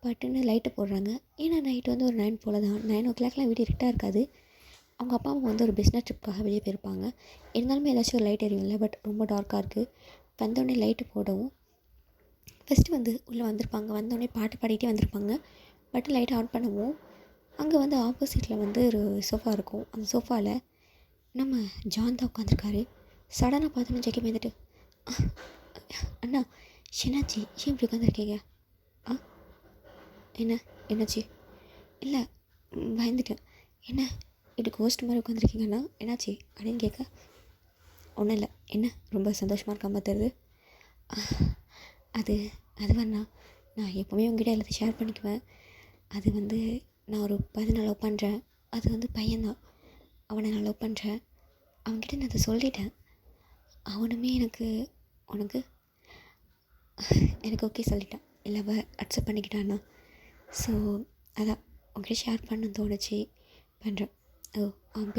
பட்டுன்னு லைட்டை போடுறாங்க. ஏன்னா நைட்டு வந்து ஒரு 9 போல் தான், 9 வீடு இருட்டாக இருக்காது. அவங்க அப்பா அம்மா வந்து ஒரு பிஸ்னஸ் ட்ரிப்காக வெளியே போயிருப்பாங்க. இருந்தாலுமே ஏதாச்சும் ஒரு லைட் எரியும்ல, பட் ரொம்ப டார்க்காக இருக்குது. வந்தோடனே லைட்டு போடவும் ஃபஸ்ட்டு வந்து உள்ளே வந்திருப்பாங்க. வந்தோடனே பாட்டு பாடிட்டே வந்திருப்பாங்க. பட் லைட்டை ஆன் பண்ணவும் அங்கே வந்து ஆப்போசிட்டில் வந்து ஒரு சோஃபா இருக்கும். அந்த சோஃபாவில் நம்ம ஜான் தான் உட்காந்துருக்காரு. சடனாக பார்த்தோன்னு ஜெகி வந்துட்டு, அண்ணா என்னாச்சு, ஏன் இப்படி உட்காந்துருக்கீங்க? ஆ என்ன என்னாச்சு? இல்லை, பயந்துட்டேன். என்ன இப்படி கோஸ்ட் மாதிரி உட்காந்துருக்கீங்கண்ணா, என்னாச்சு அப்படின்னு கேட்க, ஒன்றும் இல்லை. என்ன ரொம்ப சந்தோஷமாக இருக்காம தெரியுது? அது அதுவாண்ணா, நான் எப்போவுமே உங்ககிட்ட எல்லாத்தையும் ஷேர் பண்ணிக்குவேன். அது வந்து நான் ஒரு பையனை லவ் பண்ணுறேன். அது வந்து பையன்தான், அவனை நான் லவ் பண்ணுறேன். அவன்கிட்ட நான் அதை சொல்லிட்டேன். அவனுமே உனக்கு எனக்கு ஓகே சொல்லிட்டான். இல்லை அக்செப்ட் பண்ணிக்கிட்டான்னா. ஸோ அதான் உங்கள்கிட்ட ஷேர் பண்ண தோணுச்சு, பண்ணுறேன். ஓ, அவன்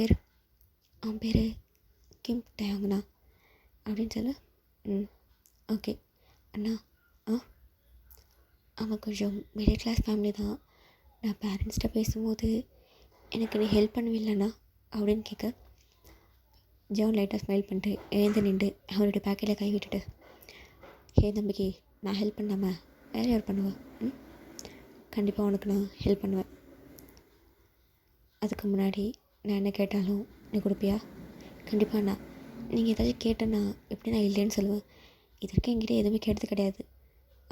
பேர் கிம் டயாங்ண்ணா அப்படின்னு சொல்ல, ஓகே அண்ணா. அவன் கொஞ்சம் மிடில் கிளாஸ் ஃபேமிலி தான். நான் பேரண்ட்ஸ்கிட்ட பேசும்போது எனக்கு நீ ஹெல்ப் பண்ணுவில்லண்ணா அப்படின்னு கேட்க, ஜான் லைட்டாக ஸ்மைல் பண்ணிட்டு எழுந்து நின்று அவனுடைய பேக்கெட்டில் கை விட்டுட்டு, தம்பிக்கு நான் ஹெல்ப் பண்ணாமல் வேறு யார் பண்ணுவேன்? கண்டிப்பாக உனக்கு நான் ஹெல்ப் பண்ணுவேன். அதுக்கு முன்னாடி நான் என்ன கேட்டாலும் நீ கொடுப்பியா? கண்டிப்பாண்ணா. நீங்கள் ஏதாச்சும் கேட்டேன்னா எப்படி நான் இல்லைன்னு சொல்லுவேன்? இது வரைக்கும் என்கிட்ட எதுவுமே கேட்டது கிடையாது.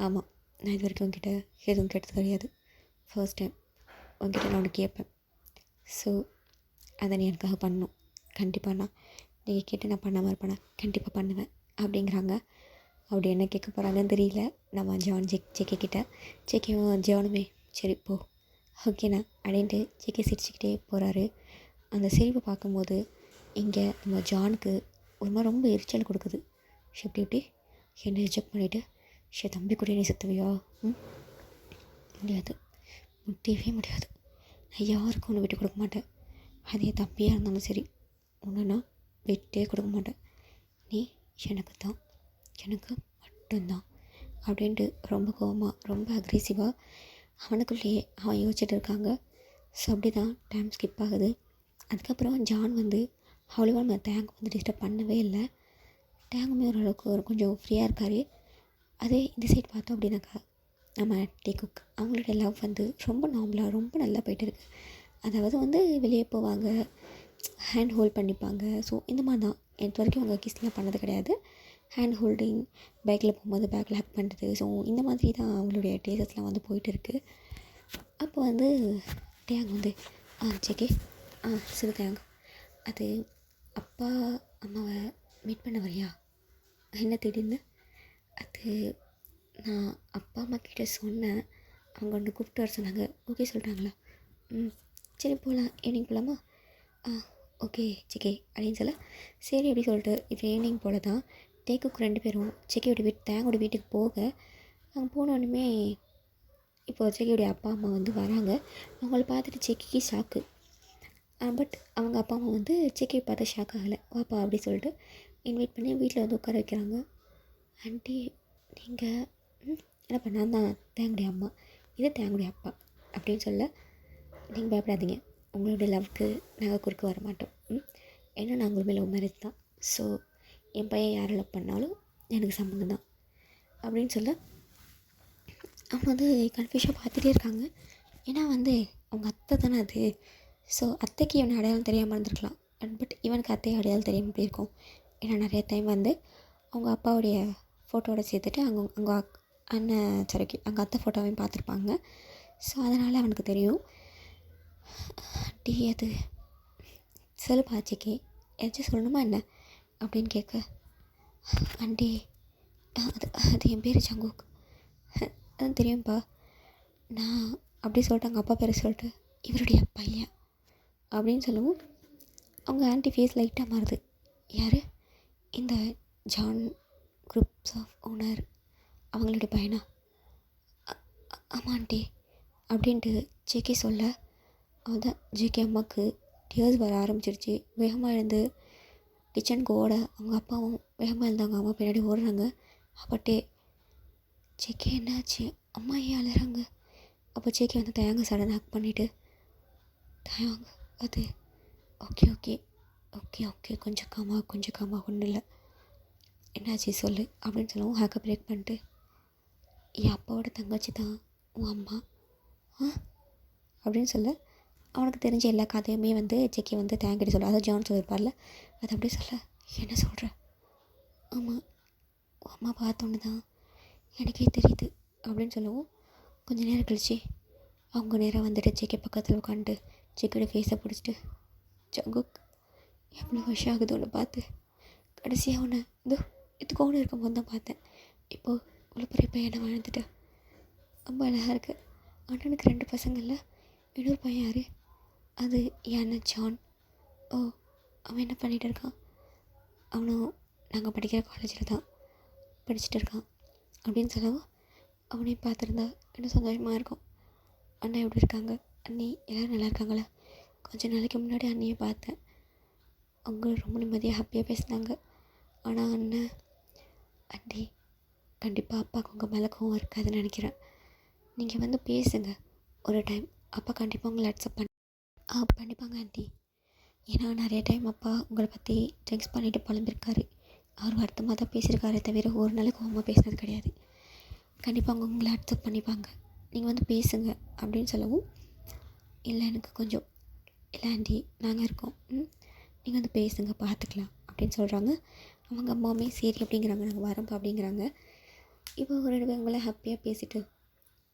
ஆமாம், நான் இது வரைக்கும் உங்ககிட்ட எதுவும் கேட்டது கிடையாது. ஃபர்ஸ்ட் டைம் உங்ககிட்ட நான் ஒன்று கேட்பேன். ஸோ அதை நீ எனக்காக பண்ணணும். கண்டிப்பாண்ணா. நீங்கள் கேட்டு நான் பண்ணாமல் இருப்பேண்ணா. கண்டிப்பாக பண்ணுவேன் அப்படிங்கிறாங்க. அப்படி என்ன கேட்க போகிறாங்கன்னு தெரியல. நம்ம ஜான் ஜெக்கே கிட்ட, ஜெக்கேவும் ஜானுமே சரி போ ஓகேண்ணா அப்படின்ட்டு ஜெக்கே சிரிச்சுக்கிட்டே போகிறாரு. அந்த சிரிப்பை பார்க்கும்போது இங்கே நம்ம ஜானுக்கு ஒரு மாதிரி ரொம்ப எரிச்சல் கொடுக்குது. இப்படி என்னை ரிஜெக்ட் பண்ணிவிட்டு தம்பி கூட நீ சுற்றுவியா? முடியாது, முடியவே முடியாது. நான் யாருக்கும் ஒன்று விட்டு கொடுக்க மாட்டேன். அதே தம்பியாக இருந்தாலும் சரி, ஒன்று நான் விட்டே கொடுக்க மாட்டேன். நீ எனக்கு தான், எனக்கு மட்டும்தான் அப்படின்ட்டு ரொம்ப கோவமாக ரொம்ப அக்ரெசிவாக அவனுக்குள்ளேயே அவன் யோசிச்சுட்டு இருக்காங்க. ஸோ அப்படி தான் டைம் ஸ்கிப் ஆகுது. அதுக்கப்புறம் ஜான் வந்து அவ்வளோவா நம்ம டேங்க் வந்து டிஸ்டர்ப் பண்ணவே இல்லை. டேங்குமே ஓரளவுக்கு கொஞ்சம் ஃப்ரீயாக இருக்கார். அதே இந்த சைட் பார்த்தோம் அப்படின்னாக்கா நம்ம டேகுக் அவங்களோட லவ் வந்து ரொம்ப நார்மலாக ரொம்ப நல்லா போயிட்டுருக்கு. அதாவது வந்து வெளியே போவாங்க, ஹேண்ட் ஹோல்ட் பண்ணிப்பாங்க. ஸோ இந்த மாதிரி தான். இது வரைக்கும் அவங்க கிஸ்லாம் பண்ணது கிடையாது. ஹேண்ட் ஹோல்டிங், பைக்கில் போகும்போது பேக்கில் ஹக் பண்ணுறது. ஸோ இந்த மாதிரி தான் அவங்களுடைய டேஸஸ்லாம் வந்து போயிட்டு இருக்குது. அப்போ வந்து டேங் வந்து ஜெகே சிறு டேங், அது அப்பா அம்மாவை மீட் பண்ண வரியா? என்ன திடீர்னு? அது நான் அப்பா அம்மா கிட்டே சொன்னேன், அவங்க ஒன்று கூப்பிட்டு வர சொன்னாங்க. ஓகே சொல்லிட்டாங்களா? சரி போகலாம், ஈவினிங் போகலாமா? ஓகே ஜெகே அப்படின்னு சொல்ல, சரி அப்படி சொல்லிட்டு இப்போ ஈவினிங் போல் தான் டேக்குக்கு 2 பேரும் ஜெகேயோட தேங்கோட வீட்டுக்கு போக, அங்கே போனோடனே இப்போது ஜெகேயோடைய அப்பா அம்மா வந்து வராங்க. அவங்கள பார்த்துட்டு ஜெகிக்கு ஷாக்கு. பட் அவங்க அப்பா அம்மா வந்து ஜெகியை பார்த்து ஷாக் ஆகலை. வாப்பா அப்படி சொல்லிட்டு இன்வைட் பண்ணி வீட்டில் வந்து உட்கார வைக்கிறாங்க. ஆண்டி நீங்கள் என்னப்பா, நான் தான் தேங்குடைய அம்மா, இது தேங்குடைய அப்பா அப்படின்னு சொல்ல, நீங்கள் பயப்படாதீங்க, உங்களுடைய லவ்க்கு நாங்கள் குறுக்க வர மாட்டோம். ஏன்னா நாங்களுமே லவ் மேரேஜ் தான். ஸோ என் பையன் யாரை லவ் பண்ணாலும் எனக்கு சம்மந்தம் தான் அப்படின்னு சொல்ல, அவங்க வந்து கன்ஃபியூஷாக பார்த்துட்டே இருக்காங்க. ஏன்னா வந்து அவங்க அத்தை தானே அது. ஸோ அத்தைக்கு இவனை அடையாளம் தெரியாமல் இருந்திருக்கலாம். பட் இவனுக்கு அத்தையை அடையாளம் தெரியாமல் போயிருக்கோம். ஏன்னா நிறைய டைம் வந்து அவங்க அப்பாவுடைய ஃபோட்டோவோட சேர்த்துட்டு அவங்க அண்ணன் சரக்கு அங்கே அத்தை ஃபோட்டோவையும் பார்த்துருப்பாங்க. ஸோ அதனால் அவனுக்கு தெரியும். அது சொல்லுப்பா ஆச்சிக்கு ஏதாச்சும் சொல்லணுமா என்ன அப்படின்னு கேட்க, ஆண்டி அது என் பேர் ஜங்குக், அதான் தெரியும்ப்பா. நான் அப்படி சொல்லிட்டாங்க, அப்பா பேரை சொல்லிட்டு இவருடைய பையன் அப்படின்னு சொல்லவும் அவங்க ஆன்ட்டி ஃபேஸ் லைட்டாக மாறுது. யார்? இந்த ஜான் குரூப்ஸ் ஆஃப் ஓனர் அவங்களுடைய பையனா? ஆமாம் ஆண்டி அப்படின்ட்டு ஜேகே சொல்ல, அவதான் ஜேகே அம்மாவுக்கு டியர்ஸ் வர ஆரம்பிச்சிருச்சு. வேகமாக எழுந்து கிச்சனுக்கு ஓட அவங்க அப்பாவும் வேகமாக இருந்தாங்க. அம்மா பின்னாடி ஓடுறாங்க. அப்பட்டே சேக்கி என்னாச்சு, அம்மா ஏன் அழுறாங்க? அப்போ சேக்கி வந்து தயாங்க சடன் ஹக் பண்ணிவிட்டு, தயாங்க அது ஓகே ஓகே ஓகே ஓகே கொஞ்சம் காமா ஒன்றும் இல்லை, என்னாச்சு சொல்லு அப்படின்னு சொல்லவும் ஹேக்கை பிரேக் பண்ணிட்டு, என் அப்பாவோட தங்கச்சி தான் உன் அம்மா ஆ அப்படின்னு சொல்ல, அவனுக்கு தெரிஞ்ச எல்லா கதையுமே வந்து செக்கி வந்து தேங்கிட்டு சொல்ல, அதாவது ஜான் சொல்லியிருப்பார்ல, அதை அப்படியே சொல்ல, என்ன சொல்கிற? ஆமாம், உன் அம்மா பார்த்தோன்னு தான் எனக்கே தெரியுது அப்படின்னு சொல்லவும், கொஞ்சம் நேரம் கழிச்சு அவங்க நேரம் வந்துட்டு செக்கி பக்கத்தில் உட்காந்துட்டு செக்கியோட ஃபேஸை பிடிச்சிட்டு, ஜங்குக் எவ்வளோ வருஷம் ஆகுது ஒன்று பார்த்து, கடைசியாக ஒன்று இதுக்கோன்னு இருக்கும்போது தான் பார்த்தேன், இப்போது இவ்வளோ பெரிய பையனை வாழ்ந்துட்டு ரொம்ப அழகாக இருக்குது. அண்ணனுக்கு 2 பசங்களில் இன்னொரு பையன் யார்? அது என் அண்ணன் ஜான். ஓ, அவன் என்ன பண்ணிகிட்டு இருக்கான்? அவனும் நாங்கள் படிக்கிற காலேஜில் தான் படிச்சுட்டு இருக்கான் அப்படின்னு சொல்லவும், அவனையும் பார்த்துருந்தா இன்னும் சந்தோஷமாக இருக்கும். அண்ணன் எப்படி இருக்காங்க? அண்ணி எல்லோரும் நல்லா இருக்காங்களா? கொஞ்சம் நாளைக்கு முன்னாடி அண்ணியை பார்த்தேன், அவங்க ரொம்ப நிம்மதியாக ஹாப்பியாக பேசினாங்க. ஆனால் அண்ணன் அண்டி கண்டிப்பாக அப்பாவுக்கு உங்கள் மேலே கோவம் இருக்காதுன்னு நினைக்கிறேன். நீங்கள் வந்து பேசுங்க ஒரு டைம், அப்பா கண்டிப்பாக உங்களை அக்செப்ட் பண்ணிப்பாங்க ஆண்டி. ஏன்னா நிறைய டைம் அப்பா உங்களை பற்றி ட்ரிங்க்ஸ் பண்ணிவிட்டு புலம்பிருக்காரு. அவர் வருத்தமாக தான் பேசியிருக்காரு, தவிர ஒரு நாளைக்கு கோவமாக பேசினது கிடையாது. கண்டிப்பாக அவங்க உங்களை அக்செப்ட் பண்ணிப்பாங்க, நீங்கள் வந்து பேசுங்க அப்படின்னு சொல்லவும், இல்லை எனக்கு கொஞ்சம் இல்லை ஆண்டி நாங்கள் இருக்கோம், நீங்கள் வந்து பேசுங்க பார்த்துக்கலாம் அப்படின்னு சொல்கிறாங்க. அவங்க அம்மாவுமே சரி அப்படிங்கிறாங்க, நாங்கள் வரோம்ப்பா அப்படிங்கிறாங்க. இப்போ ஒரு 2 பேரும் ஹாப்பியாக பேசிவிட்டு,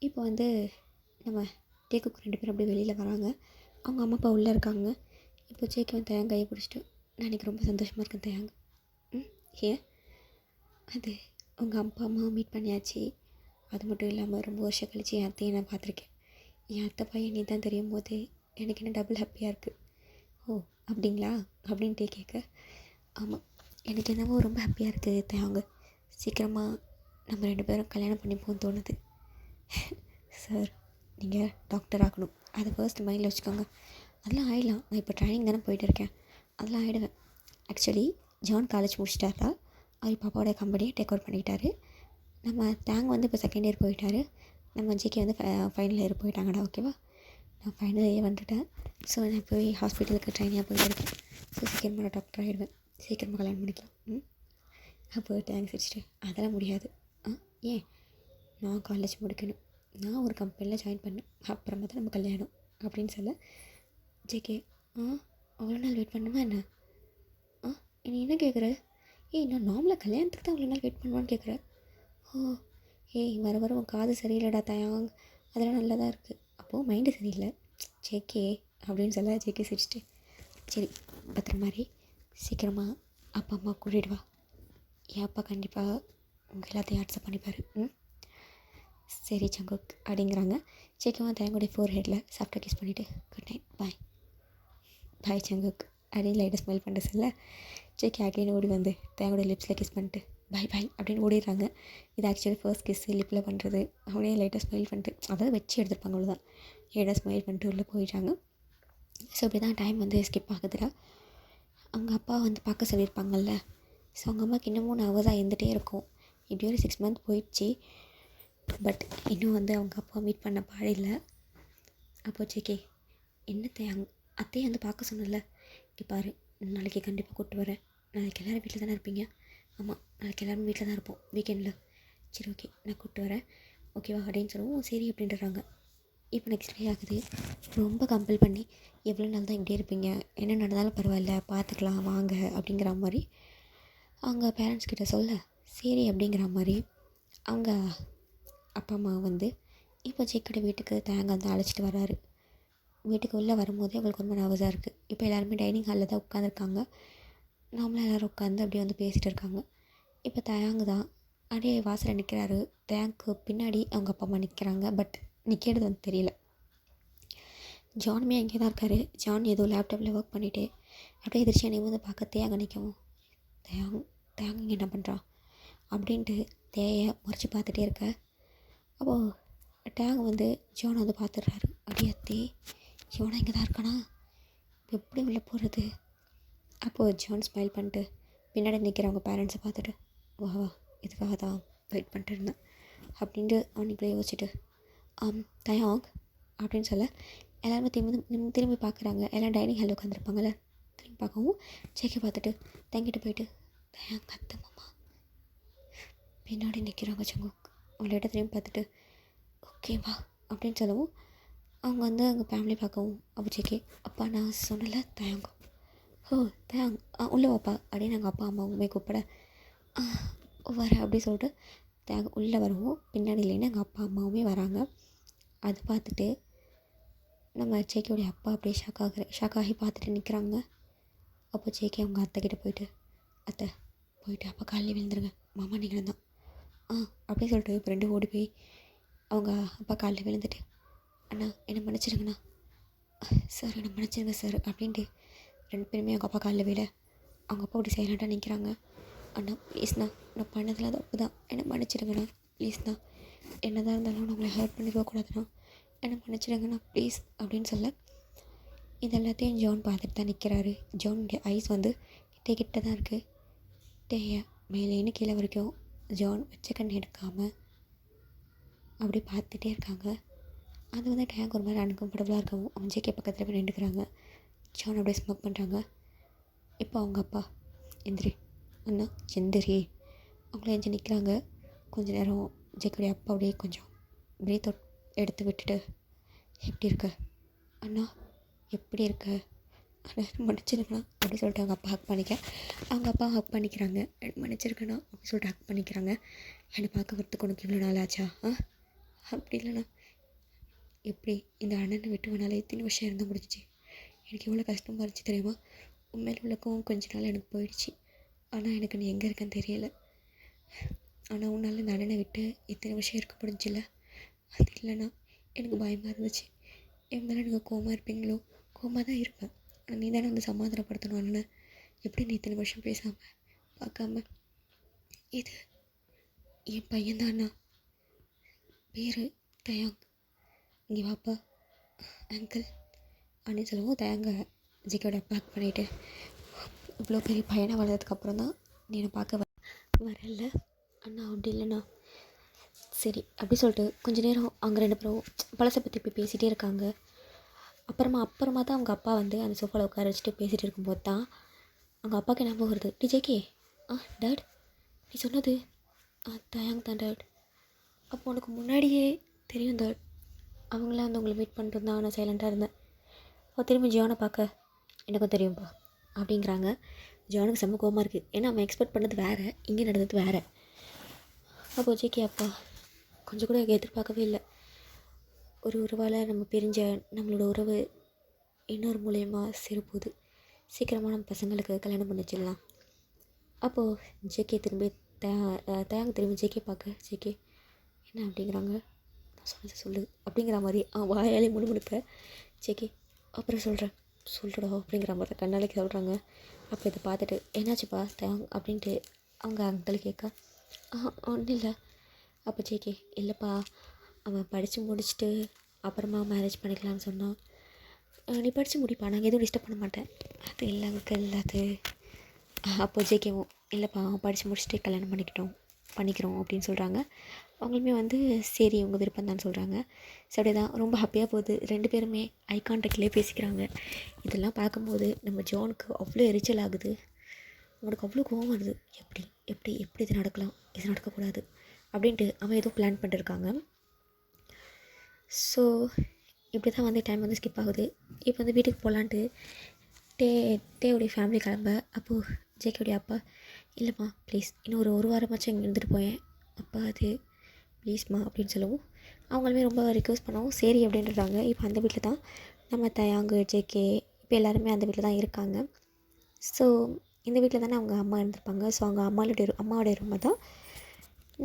இப்போ வந்து நம்ம டேக்குக்கு 2 பேரும் அப்படியே வெளியில் வராங்க. அவங்க அம்மா அப்பா உள்ளே இருக்காங்க. இப்போ சேக்கி வந்து தயாங்க கையை பிடிச்சிட்டு, நான் எனக்கு ரொம்ப சந்தோஷமாக இருக்கேன் தயாங்க. ஏன்? அது உங்கள் அப்பா அம்மா மீட் பண்ணியாச்சு, அது மட்டும் இல்லாமல் ரொம்ப வருஷம் கழிச்சு என் அத்தையை நான் பார்த்துருக்கேன். என் அத்தை பையன் நீ தான் தெரியும் போது எனக்கு என்ன டபுள் ஹாப்பியாக இருக்குது. ஓ அப்படிங்களா அப்படின்ட்டு கேட்க, ஆமாம் எனக்கு என்னவோ ரொம்ப ஹாப்பியாக இருக்குது தயாங்க, சீக்கிரமாக நம்ம 2 பேரும் கல்யாணம் பண்ணிப்போன்னு தோணுது. சார் நீங்கள் டாக்டர் ஆகணும், அதை ஃபர்ஸ்ட் மைண்டில் வச்சுக்கோங்க. அதெல்லாம் ஆகிடலாம், நான் இப்போ ட்ரைனிங் தானே போயிட்டு இருக்கேன், அதெல்லாம் ஆகிடுவேன். ஆக்சுவலி ஜான் காலேஜ் முடிச்சிட்டாரா, அவர் இப்போ அப்பாவோட கம்பெனியை டேக் ஓவர் பண்ணிக்கிட்டாரு. நம்ம தேங் வந்து இப்போ செகண்ட் இயர் போயிட்டார், நம்ம ஜிகே வந்து ஃபைனல் இயர் போயிட்டாங்கடா. ஓகேவா, நான் ஃபைனல் இயர் வந்துட்டேன். ஸோ நான் போய் ஹாஸ்பிட்டலுக்கு ட்ரைனிங்காக போயிட்டு இருக்கேன். ஸோ சீக்கிரமாக டாக்டர் ஆகிடுவேன், சீக்கிரமாக கல்யாணம் பண்ணிக்கலாம். அப்போ தேங்க்ஸ் வச்சுட்டு, அதெல்லாம் முடியாது. ஏன்? நான் காலேஜ் முடிக்கணும், நான் ஒரு கம்பெனியில் ஜாயின் பண்ணேன், அப்புறமா தான் நம்ம கல்யாணம் அப்படின்னு சொல்ல, ஜேகே அவ்வளோ நாள் வெயிட் பண்ணுமா என்ன? நீ என்ன கேட்குற? நான் நார்மலாக கல்யாணத்துக்கு தான் அவ்வளோ நாள் வெயிட் பண்ணுவான்னு கேட்குறேன். ஓ வர வர உன் காது சரியில்லைடா தயாங், அதெல்லாம் நல்லா தான் இருக்குது. அப்போது மைண்டு சரியில்லை ஜேகே அப்படின்னு சொல்ல, ஜேகே சிரிச்சிட்டு, சரி பத்திரமாரி சீக்கிரமாக அப்பா அம்மா கூட்டிகிட்டு வா, என் அப்பா கண்டிப்பாக உங்கள் எல்லாத்தையும் அக்செப்ட் பண்ணிப்பார். சரி சங்குக் அப்படிங்கிறாங்க. சீக்கிரமாக தேங்குடைய 4 ஹெட்டில் சாஃப்டாக கிஸ் பண்ணிவிட்டு, குட் நைட் பாய் சங்குக் அப்படின்னு லைட்டாக ஸ்மைல் பண்ணிட்டு சொல்ல, சேக்கி அகைன் ஓடி வந்து தேங்குடைய லிப்ஸில் கிஸ் பண்ணிட்டு பாய் அப்படின்னு ஓடிடுறாங்க. இது ஆக்சுவலி ஃபர்ஸ்ட் கிஸ் லிப்பில் பண்ணுறது. அப்படியே லைட்டாக ஸ்மைல் பண்ணிட்டு, அதாவது வச்சு எடுத்துருப்பாங்க அவ்வளோதான், லைட்டாக ஸ்மைல் பண்ணிட்டு உள்ளே போயிடுறாங்க. ஸோ இப்படி தான் டைம் வந்து ஸ்கிப் ஆகுதுடா. அவங்க அப்பா வந்து பார்க்க சொல்லியிருப்பாங்கல்ல, ஸோ அவங்க அம்மாவுக்கு இன்னமும் நர்வஸாக இருந்துகிட்டே இருக்கும். இப்படி ஒரு 6 மந்த் போயிடுச்சு, பட் இன்னும் வந்து அவங்க அப்பா மீட் பண்ண பாடில்லை. அப்போ சேக்கே என்னத்தை அத்தையை வந்து பார்க்க சொன்னல, இங்கே பாரு நாளைக்கு கண்டிப்பாக கூப்பிட்டு வரேன், நாளைக்கு எல்லோரும் வீட்டில் தானே இருப்பீங்க? ஆமாம் நாளைக்கு எல்லோரும் வீட்டில் தான் இருப்போம் வீக்கெண்டில். சரி ஓகே நான் கூப்பிட்டு வரேன் ஓகேவா அப்படின்னு சொல்லுவோம். சரி அப்படின்றாங்க. இப்போ நெக்ஸ்ட் டே ஆகுது. ரொம்ப கம்பல் பண்ணி எவ்வளோ நாள் தான் இப்படியே இருப்பீங்க, என்ன நடந்தாலும் பரவாயில்ல பார்த்துக்கலாம் வாங்க அப்படிங்கிற மாதிரி அவங்க பேரண்ட்ஸ் கிட்ட சொல்ல, சரி அப்படிங்கிற மாதிரி அவங்க அப்பா அம்மா வந்து இப்போ சேக்கியோட வீட்டுக்கு தேங்க வந்து அழைச்சிட்டு வராரு. வீட்டுக்கு உள்ளே வரும்போதே அவங்களுக்கு ரொம்ப நர்வஸாக இருக்குது. இப்போ எல்லாருமே டைனிங் ஹாலில் தான் உட்காந்துருக்காங்க. நார்மலாக எல்லோரும் உட்காந்து அப்படியே வந்து பேசிகிட்டு இருக்காங்க. இப்போ தயாங்கு தான் அப்படியே வாசலில் நிற்கிறாரு. தயாங்க்கு பின்னாடி அவங்க அப்பா அம்மா நிற்கிறாங்க, பட் நிற்கிறது வந்து தெரியல. ஜானுமே அங்கே தான் இருக்கார். ஜான் ஏதோ லேப்டாப்பில் ஒர்க் பண்ணிவிட்டு அப்படியே எதிர்த்து என்னை வந்து பார்க்க தேங்க நிற்கவும், தேங்க இங்கே என்ன பண்ணுறான் அப்படின்ட்டு தேயை முறைச்சி பார்த்துட்டே இருக்க. அப்போது டேங் வந்து ஜானை வந்து பார்த்துடுறாரு. அப்படியே ஜோனா இங்கே தான் இருக்கானா, எப்படி உள்ளே போகிறது? அப்போது ஜான் ஸ்மைல் பண்ணிட்டு பின்னாடி நிற்கிறவங்க பேரண்ட்ஸை பார்த்துட்டு, வா இதுக்காக தான் வெயிட் பண்ணிட்டு இருந்தேன் அப்படின்ட்டு அவனுக்குள்ளே யோசிச்சுட்டு தயாங் அப்படின்னு சொல்ல எல்லாருமே திரும்பி பார்க்குறாங்க. எல்லாம் டைனிங் ஹாலில் உட்காந்துருப்பாங்கள்ல, திரும்பி பார்க்கவும் ஜேகே பார்த்துட்டு தங்கிட்டு போயிட்டு தயாங் கத்துமாம்மா பின்னாடி நிற்கிறாங்க ஜங்குக். அவங்கள்ட்ட திரும்பி பார்த்துட்டு ஓகேவா அப்படின்னு சொல்லவும் அவங்க வந்து அவங்க ஃபேமிலி பார்க்கவும் அப்போ ஜேகே அப்பா நான் சொன்னல தயாங்க தயாங் உள்ளே வாப்பா அப்படின்னு எங்கள் அப்பா அம்மாவுமே கூப்பிட வர அப்படி சொல்லிட்டு தயாங் உள்ளே வரவும் பின்னாடி இல்லைன்னு எங்கள் அப்பா அம்மாவுமே வராங்க. அது பார்த்துட்டு நம்ம ஜேகேவுடைய அப்பா அப்படியே ஷாக்காகி பார்த்துட்டு நிற்கிறாங்க. அப்போ ஜேகே அவங்க அத்தைக்கிட்ட போயிட்டு அத்தை போயிட்டு அப்பா காலையில் விழுந்துருங்க மாமா நீங்களும் தான் அப்படின்னு சொல்லிட்டு இப்போ ரெண்டு ஓடி போய் அவங்க அப்பா காலையில் விழுந்துட்டு அண்ணா என்னை மன்னிச்சிடுங்கண்ணா சார் என்னை மன்னிச்சிடுங்க சார் அப்படின்ட்டு ரெண்டு பேருமே அவங்க அப்பா காலில் விட அவங்க அப்பா அப்படி சைலண்ட்டாக நிற்கிறாங்க. அண்ணா ப்ளீஸ்ண்ணா நான் பண்ணதில் தப்பு தான் என்னை மன்னிச்சிடுங்கண்ணா ப்ளீஸ்ண்ணா என்ன தான் இருந்தாலும் நம்மளை ஹர்ட் பண்ணிடக்கூடாதுண்ணா என்னை மன்னிச்சிடுங்கண்ணா ப்ளீஸ் அப்படின்னு சொல்ல இது எல்லாத்தையும் ஜான் பார்த்துட்டு தான் நிற்கிறாரு. ஜானுடைய ஐஸ் வந்து கிட்ட தான் இருக்குது. டேயா மேலேன்னு கீழே வரைக்கும் ஜான் வச்ச கண் எடுக்காமல் அப்படி பார்த்துட்டே இருக்காங்க. அது வந்து டேங்க் ஒரு மாதிரி அன்கம்ஃபர்டபுளாக இருக்கவும் அவங்க ஜேகே பக்கத்தில் போய் நின்றுக்கிறாங்க. ஜான் அப்படியே ஸ்மோக் பண்ணுறாங்க. இப்போ அவங்க அப்பா எந்திரி அண்ணா எந்திரி அவங்கள எஞ்சி நிற்கிறாங்க. கொஞ்சம் நேரம் ஜேகேடைய அப்பா அப்படியே கொஞ்சம் பிரீத் அவுட் எடுத்து விட்டுட்டு எப்படி இருக்க அண்ணா எப்படி இருக்க அண்ணா மன்னிச்சிருக்கண்ணா அப்படி சொல்லிட்டு அவங்க அப்பா ஹக் பண்ணிக்க அவங்க அப்பா ஹக் பண்ணிக்கிறாங்க. மன்னிச்சிருக்கண்ணா அப்படி சொல்லிட்டு ஹக் பண்ணிக்கிறாங்க. என்னை பார்க்க வரத்துக்கு உனக்கு இவ்வளோ நாள் ஆச்சா அப்படி இல்லைண்ணா எப்படி இந்த அண்ணனை விட்டு வேணாலே இத்தனை வருஷம் இருந்தால் முடிஞ்சிச்சு. எனக்கு எவ்வளோ கஷ்டமாக இருந்துச்சு தெரியுமா. உண்மையில் உள்ளக்கும் கொஞ்ச நாள் எனக்கு போயிடுச்சு. ஆனால் எனக்கு நீ எங்கே இருக்கேன்னு தெரியலை. ஆனால் உன்னால் இந்த அண்ணனை விட்டு இத்தனை வருஷம் இருக்க முடிஞ்சில்ல. அது இல்லைண்ணா எனக்கு பயமாக இருந்துச்சு. என் மேலே எனக்கு கோமா இருப்பீங்களோ. கோமா தான் இருப்பேன். ஆனால் நீ தானே வந்து சமாதானப்படுத்தணும் அண்ணன். எப்படி நீ இத்தனை வருஷம் பேசாமல் பார்க்காம இது என் பையன்தான் அண்ணா பேர் தயாங் இங்கே வாப்பா அங்கிள் அப்படின்னு சொல்லவும் தயாங்க ஜிக்கோட பேக் பண்ணிவிட்டு இவ்வளோ பெரிய பையனை வளர்ந்ததுக்கப்புறம் தான் நீ என்னை பார்க்க வரல அண்ணா அப்படி இல்லைண்ணா சரி அப்படி சொல்லிட்டு கொஞ்சம் நேரம் அவங்க ரெண்டு பேரும் பழசை பற்றி இப்போ பேசிகிட்டே இருக்காங்க. அப்புறமா தான் அவங்க அப்பா வந்து அந்த சோஃபாவில் உட்கார வச்சுட்டு பேசிகிட்டு இருக்கும்போது தான் அவங்க அப்பாவுக்கு ஞாபகம் வருது. ஜேகே டாட் நீ சொன்னது தயாங் தான் டாட். அப்போ உனக்கு முன்னாடியே தெரியும் டாட். அவங்களாம் வந்து உங்களை வெயிட் பண்ணிட்டு தான் நான் சைலண்ட்டாக இருந்தேன். அப்போ திரும்பி ஜானை பார்க்க எனக்கும் தெரியும்ப்பா அப்படிங்கிறாங்க. ஜானுக்கு செம்ம கோவமாக இருக்குது. ஏன்னா அவன் எக்ஸ்பெக்ட் பண்ணது வேறு, இங்கே நடந்தது வேறு. அப்போ ஜேகே அப்பா கொஞ்சம் கூட எதிர்பார்க்கவே இல்லை. ஒரு உறவால் நம்ம பிரிஞ்ச நம்மளோட உறவு இன்னொரு மூலயமா சேரப்போகுது. சீக்கிரமாக நம்ம பசங்களுக்கு கல்யாணம் பண்ண வச்சிடலாம். அப்போது ஜேகே திரும்பி தயாங்க திரும்பி ஜேகே பார்க்க ஜேகே என்ன அப்படிங்கிறாங்க. நான் சொன்னது சொல்லு அப்படிங்கிற மாதிரி வாயாலே முணுமுணுக்க ஜேகே அப்புறம் சொல்கிறடா அப்படிங்கிற மாதிரி தான் கண்ணாலைக்கு சொல்கிறாங்க. அப்போ இதை பார்த்துட்டு என்னாச்சுப்பா தயாங் அப்படின்ட்டு அவங்க அங்கிள் கேட்க ஒன்றும் இல்லை. அப்போ ஜேகே இல்லைப்பா அவன் படித்து முடிச்சுட்டு அப்புறமா மேரேஜ் பண்ணிக்கலான்னு சொன்னான். நீ படித்து முடிப்பா நாங்கள் எதுவும் டிஸ்டர்ப் பண்ண மாட்டேன். அது இல்லை அங்கிள் அது. அப்போ ஜேகேவும் இல்லைப்பா அவன் படித்து முடிச்சுட்டு கல்யாணம் பண்ணிக்கிறோம் அப்படின்னு சொல்கிறாங்க. அவங்களுமே வந்து சரி உங்கள் விருப்பம் தான் சொல்கிறாங்க. ஸோ அப்படியே தான் ரொம்ப ஹாப்பியாக போகுது. ரெண்டு பேருமே ஐ கான்டாக்ட்லேயே பேசிக்கிறாங்க. இதெல்லாம் பார்க்கும்போது நம்ம ஜானுக்கு அவ்வளோ எரிச்சல் ஆகுது. அவனுக்கு அவ்வளோ கோவம் வருது. எப்படி இது நடக்கலாம், இது நடக்கக்கூடாது அப்படின்ட்டு அவன் ஏதோ பிளான் பண்ணிருக்காங்க. ஸோ இப்படி தான் வந்து டைம் வந்து ஸ்கிப் ஆகுது. இப்போ வந்து வீட்டுக்கு போகலான்ட்டு டேவுடைய ஃபேமிலி கிளம்ப. அப்போது ஜேகேவுடைய அப்பா இல்லைம்மா ப்ளீஸ் இன்னும் ஒரு வாரமாச்சும் இங்கே இருந்துட்டு போயேன் அப்பா அது ப்ளீஸ்மா அப்படின்னு சொல்லவும் அவங்களுமே ரொம்ப ரிக்வெஸ்ட் பண்ணவும் சரி அப்படின்றாங்க. இப்போ அந்த வீட்டில் தான் நம்ம தயாங்கு ஜேகே இப்போ எல்லாருமே அந்த வீட்டில் தான் இருக்காங்க. ஸோ இந்த வீட்டில் தானே அவங்க அம்மா இருந்திருப்பாங்க. ஸோ அவங்க அம்மாவோடைய ரூமை தான்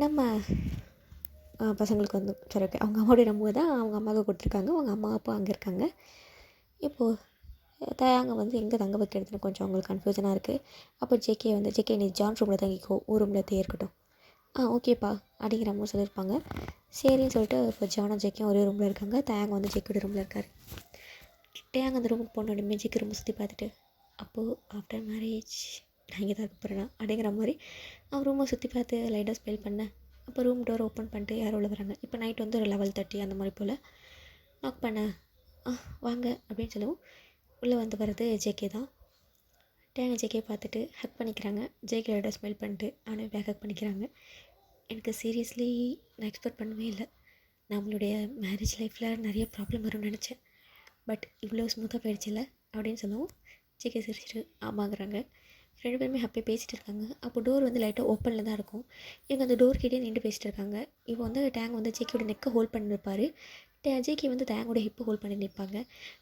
நம்ம பசங்களுக்கு வந்து சரி ஓகே அவங்க அம்மாவோடைய ரூமை தான் அவங்க அம்மாவுக்கு கொடுத்துருக்காங்க. அவங்க அம்மா அப்பா அங்கே இருக்காங்க. இப்போது தயாங்க வந்து எங்கே தங்க வைக்கிறதுன்னு கொஞ்சம் அவங்களுக்கு கன்ஃபியூஷனாக இருக்குது. அப்போ ஜேகே நீ ஜான் ரூமில் தங்கிக்கோ ரூமில் இருக்கட்டும் ஓகேப்பா அப்படிங்கிற மாதிரி சொல்லியிருப்பாங்க. சரின்னு சொல்லிட்டு இப்போ ஜானும் ஜேகேயும் ஒரே ரூமில் இருக்காங்க. தயாங்க வந்து ஜேகேயோட ரூமில் இருக்கார். டேயாங்க அந்த ரூமுக்கு போனோடனே ஜேகே ரூமை சுற்றி பார்த்துட்டு அப்போது ஆஃப்டர் மேரேஜ் நான் இங்கே தான் இருக்க போகிறேன்னா அப்படிங்கிற மாதிரி அவன் ரூமை சுற்றி பார்த்து லைட்டாக ஸ்பெல் பண்ணேன். அப்போ ரூம் டோர் ஓப்பன் பண்ணிட்டு யாரோ உள்ள வராங்க. இப்போ நைட் வந்து ஒரு 11:30 அந்த மாதிரி போல் நாக் பண்ண வாங்க அப்படின்னு சொல்லவும் உள்ளே வந்து வர்றது ஜேகே தான். டேங்க ஜேகே பார்த்துட்டு ஹக் பண்ணிக்கிறாங்க. ஜேகேயோட ஸ்மெல் பண்ணிட்டு அவனே பேக் ஹக் பண்ணிக்கிறாங்க. எனக்கு சீரியஸ்லி நான் எக்ஸ்பெக்ட் பண்ணவே இல்லை. நம்மளுடைய மேரேஜ் லைஃப்பில் நிறைய ப்ராப்ளம் வரும்னு நினச்சேன். பட் இவ்வளோ ஸ்மூத்தாக போயிடுச்சுல்ல அப்படின்னு சொல்லவும் ஜேகே சிரிச்சிட்டு ஆமாங்கிறாங்க. 2 பேருமே ஹாப்பியாக பேசிகிட்டு இருக்காங்க. அப்போ டோர் வந்து லைட்டாக ஓப்பனில் தான் இருக்கும். இவங்க அந்த டோர் கிட்டே நின்று பேசிகிட்டு இருக்காங்க. இப்போ வந்து டேங் வந்து ஜேகேயோட நெக்கை ஹோல்ட் பண்ணி நிற்பார். ஜேகே வந்து டேங்கோட ஹிப்பை ஹோல்ட் பண்ணி நிற்பாங்க.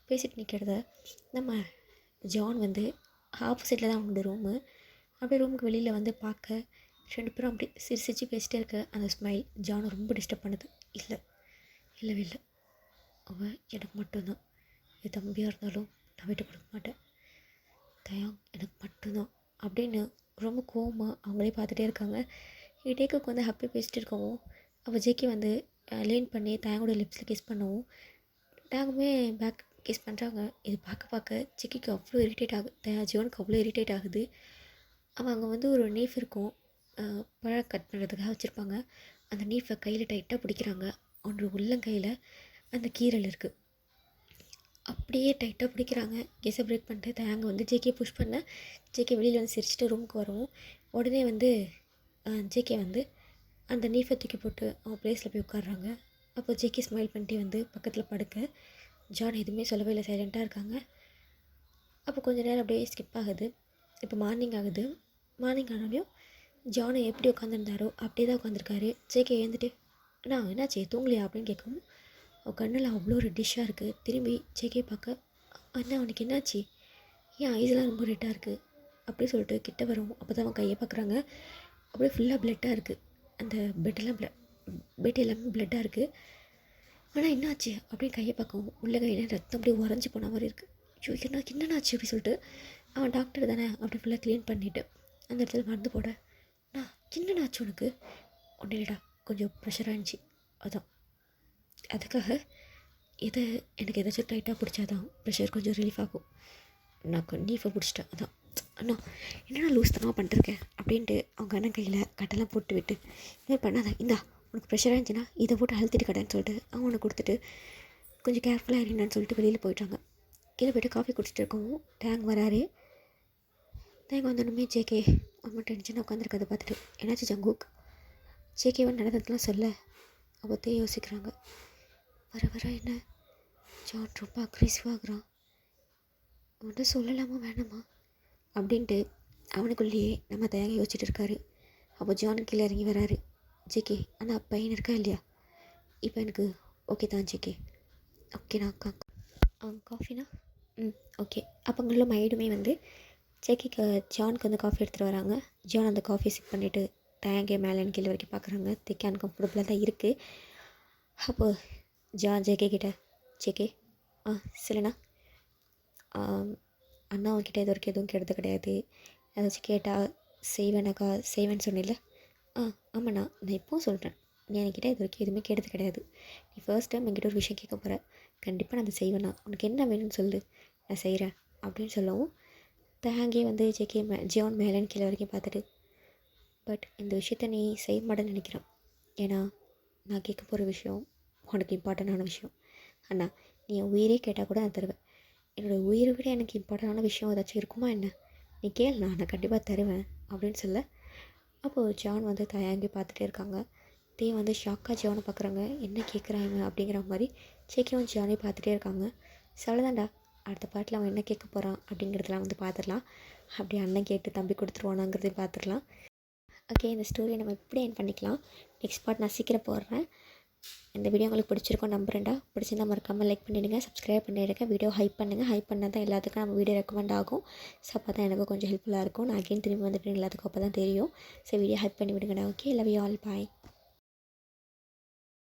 பேசிட்டு நிற்கிறத நம்ம ஜான் வந்து ஆப்போசிட்டில் தான் உண்டு ரூமு. அப்படியே ரூமுக்கு வெளியில் வந்து பார்க்க 2 பேரும் அப்படி சிரிச்சு பேசிகிட்டே இருக்க அந்த ஸ்மைல் ஜானை ரொம்ப டிஸ்டர்ப் பண்ணுது. இல்லவே இல்லை, அவன் எனக்கு மட்டும்தான். என் தம்பியாக இருந்தாலும் நான் விட்டு கொடுக்க மாட்டேன். தயாங் எனக்கு மட்டும்தான் அப்படின்னு ரொம்ப கோவமாக அவங்களே பார்த்துட்டே இருக்காங்க. டேக்குக்கு வந்து ஹாப்பியாக பேசிட்டு இருக்கவும் அவள் ஜேகே வந்து லீன் பண்ணி தயாங்கோட லிப்ஸில் கிஸ் பண்ணவும் டேங்குமே பேக் கிஸ் பண்ணுறாங்க. இது பார்க்க ஜேகேக்கு அவ்வளோ இரிட்டேட் ஆகுது. ஜியோனுக்கு அவ்வளோ இரிட்டேட் ஆகுது. அவன் அங்கே வந்து ஒரு நீஃப் இருக்கும், பழம் கட் பண்ணுறதுக்காக வச்சுருப்பாங்க. அந்த நீஃபை கையில் டைட்டாக பிடிக்கிறாங்க. அவனோட உள்ளங்கையில் அந்த கீரல் இருக்குது. அப்படியே டைட்டாக பிடிக்கிறாங்க. கெஸை பிரேக் பண்ணிட்டு தயாங்க வந்து ஜேகே புஷ் பண்ண ஜேகே வெளியில் வந்து சிரிச்சிட்டு ரூமுக்கு வரவும் உடனே வந்து ஜேகே வந்து அந்த நீஃபை தூக்கி போட்டு அவன் ப்ளேஸில் போய் உட்காடுறாங்க. அப்போ ஜேகே ஸ்மைல் பண்ணிட்டு வந்து பக்கத்தில் படுக்க ஜான் எதுவுமே சொல்லவே இல்லை, சைலண்ட்டாக இருக்காங்க. அப்போ கொஞ்சம் நேரம் அப்படியே ஸ்கிப் ஆகுது. இப்போ மார்னிங் ஆகுது. மார்னிங் ஆனாலையும் ஜானை எப்படி உட்காந்துருந்தாரோ அப்படியே தான் உட்காந்துருக்காரு. ஜேகே எழுந்துட்டு நான் என்னாச்சு தூங்கலையா அப்படின்னு கேட்கவும் அவள் கண்ணில் அவ்வளோ ஒரு டிஷ்ஷாக இருக்குது. திரும்பி ஜேகே பார்க்க அண்ணா அவனுக்கு என்னாச்சு, ஏன் ஐஸ்லாம் ரொம்ப ரெட்டாக இருக்குது அப்படி சொல்லிட்டு கிட்ட வரும். அப்போ தான் அவன் கையை பார்க்குறாங்க. அப்படியே ஃபுல்லாக பிளட்டாக இருக்குது. அந்த பெட் எல்லாமே பிளட்டாக இருக்குது. ஆனால் என்னாச்சு அப்படின்னு கையை பார்க்கவும் உள்ள கையில் ரத்தம் அப்படியே உறைஞ்சி போன மாதிரி இருக்குது. ஐயோ என்னன்னாச்சு அப்படி சொல்லிட்டு அவன் டாக்டர் தானே அப்படி ஃபுல்லாக க்ளீன் பண்ணிவிட்டு அந்த இடத்துல மருந்து போட நான் என்னன்னாச்சு உனக்கு ஒன்றும் இல்லைடா கொஞ்சம் ப்ரெஷராக இருந்துச்சு அதான், அதுக்காக எனக்கு ஏதாச்சும் டைட்டாக பிடிச்சாதான் ப்ரெஷர் கொஞ்சம் ரிலீஃப் ஆகும். நான் நீஃபை பிடிச்சிட்டேன் அதான். அண்ணா என்னென்னா லூஸ் தனமாக பண்ணிருக்கேன் அப்படின்ட்டு அவங்க அண்ணன் கையில் கட்டெல்லாம் போட்டு விட்டு இது பண்ணாத, இந்தா உனக்கு ப்ரெஷராக இருந்துச்சுன்னா இதை போட்டு அழுத்திட்டு கடைன்னு சொல்லிட்டு அவனை கொடுத்துட்டு கொஞ்சம் கேர்ஃபுல்லாக இருங்கன்னு சொல்லிட்டு வெளியில் போயிட்டாங்க. கீழே போய்ட்டு காஃபி குடிச்சிட்டு இருக்கவும் டேங் வராரு. டேங் வந்தோடனே ஜேகே அம்மா டென்ஷனாக உட்காந்துருக்கதை பார்த்துட்டு என்னாச்சு ஜங்குக் ஜேகேவன் நடந்ததுலாம் சொல்ல அவத்தே யோசிக்கிறாங்க. வர என்ன ஜான் ரொம்ப அக்ரெசிவாகிறான், அவன்கிட்ட சொல்லலாமா வேணாமா அப்படின்ட்டு அவனுக்குள்ளேயே நம்ம தயாங்க யோசிச்சுட்டு இருக்காரு. அப்போ ஜான் கீழே இறங்கி வராரு. ஜேகே ஆனால் பையன் இருக்கா இல்லையா, இப்போ எனக்கு ஓகே தான் ஜேகே. ஓகேண்ணா அக்கா காஃபினா ஓகே. அப்போ அங்குள்ள மைடுமே வந்து ஜேகேக்கு ஜானுக்கு வந்து காஃபி எடுத்துகிட்டு வராங்க. ஜான் அந்த காஃபி சிப் பண்ணிவிட்டு தயாங்கே மேலே கீழே வரைக்கும் பார்க்குறாங்க. திக்க அன்கம்ஃபர்டபுளாக தான் இருக்குது. அப்போ ஜான் ஜேகே கிட்ட ஜேகே சொல்லுண்ணா அண்ணா அவன்கிட்ட இது வரைக்கும் எதுவும் கெடுத்து கிடையாது, ஏதாச்சும் கேட்டால் செய்வேனாக்கா செய்வேன்னு சொன்னில்ல. ஆமாண்ணா நான் இப்போவும் சொல்கிறேன், நீ என்கிட்ட இது வரைக்கும் எதுவுமே கேட்டது கிடையாது. நீ ஃபர்ஸ்ட் டைம் என்கிட்ட ஒரு விஷயம் கேட்க போகிற, கண்டிப்பாக நான் அதை செய்வேண்ணா, உனக்கு என்ன வேணும்னு சொல்லு நான் செய்கிறேன் அப்படின்னு சொல்லவும் தயாங்கே வந்து ஜேகே ஜான் மேலேன்னு கீழே வரைக்கும் பார்த்துட்டு பட் இந்த விஷயத்த நீ செய்ய மாட்டேன்னு நினைக்கிறேன், ஏன்னா நான் கேட்க போகிற விஷயம் உனக்கு இம்பார்ட்டண்டான விஷயம். அண்ணா நீ என் உயிரே கேட்டால் கூட நான் தருவேன். என்னோடய உயிரை விட எனக்கு இம்பார்ட்டண்டான விஷயம் ஏதாச்சும் இருக்குமா என்ன, நீ கேள் நான் கண்டிப்பாக தருவேன் அப்படின்னு சொல்ல. அப்போது ஜான் வந்து தயாங்கி பார்த்துட்டே இருக்காங்க. வந்து ஷாக்காக ஜானை பார்க்குறாங்க, என்ன கேட்குறாங்க அப்படிங்கிற மாதிரி. ஜேகேவும் ஜானே பார்த்துட்டே இருக்காங்க. சொல்லதாண்டா அடுத்த பாட்டில் அவன் என்ன கேட்க போகிறான் அப்படிங்கிறதுலாம் வந்து பார்த்துடலாம். அப்படி அண்ணன் கேட்டு தம்பி கொடுத்துருவானாங்கிறதையும் பார்த்துடலாம். ஓகே, இந்த ஸ்டோரியை நம்ம இப்படி என் பண்ணிக்கலாம். நெக்ஸ்ட் பார்ட் நான் சீக்கிரம் போடுறேன். இந்த வீடியோ உங்களுக்கு பிடிச்சிருக்கோம் நம்புறேன்டா. பிடிச்சிருந்தா மறக்காமல் லைக் பண்ணிவிடுங்க, சப்ஸ்கிரைப் பண்ணிவிடுங்க, வீடியோ ஹைப் பண்ணுங்கள். ஹைப் பண்ணால் தான் எல்லாத்துக்கும் நம்ம வீடியோ ரெக்கமெண்ட் ஆகும். ஸோ அப்போ தான் எனக்கு கொஞ்சம் ஹெல்ப்ஃபுல்லாக இருக்கும். நான் அகைன் திரும்பி வந்துட்டு எல்லாத்துக்கும் அப்போ தான் தெரியும். ஸோ வீடியோ ஹைப் பண்ணி விடுங்கடா. Okay, love you all, bye.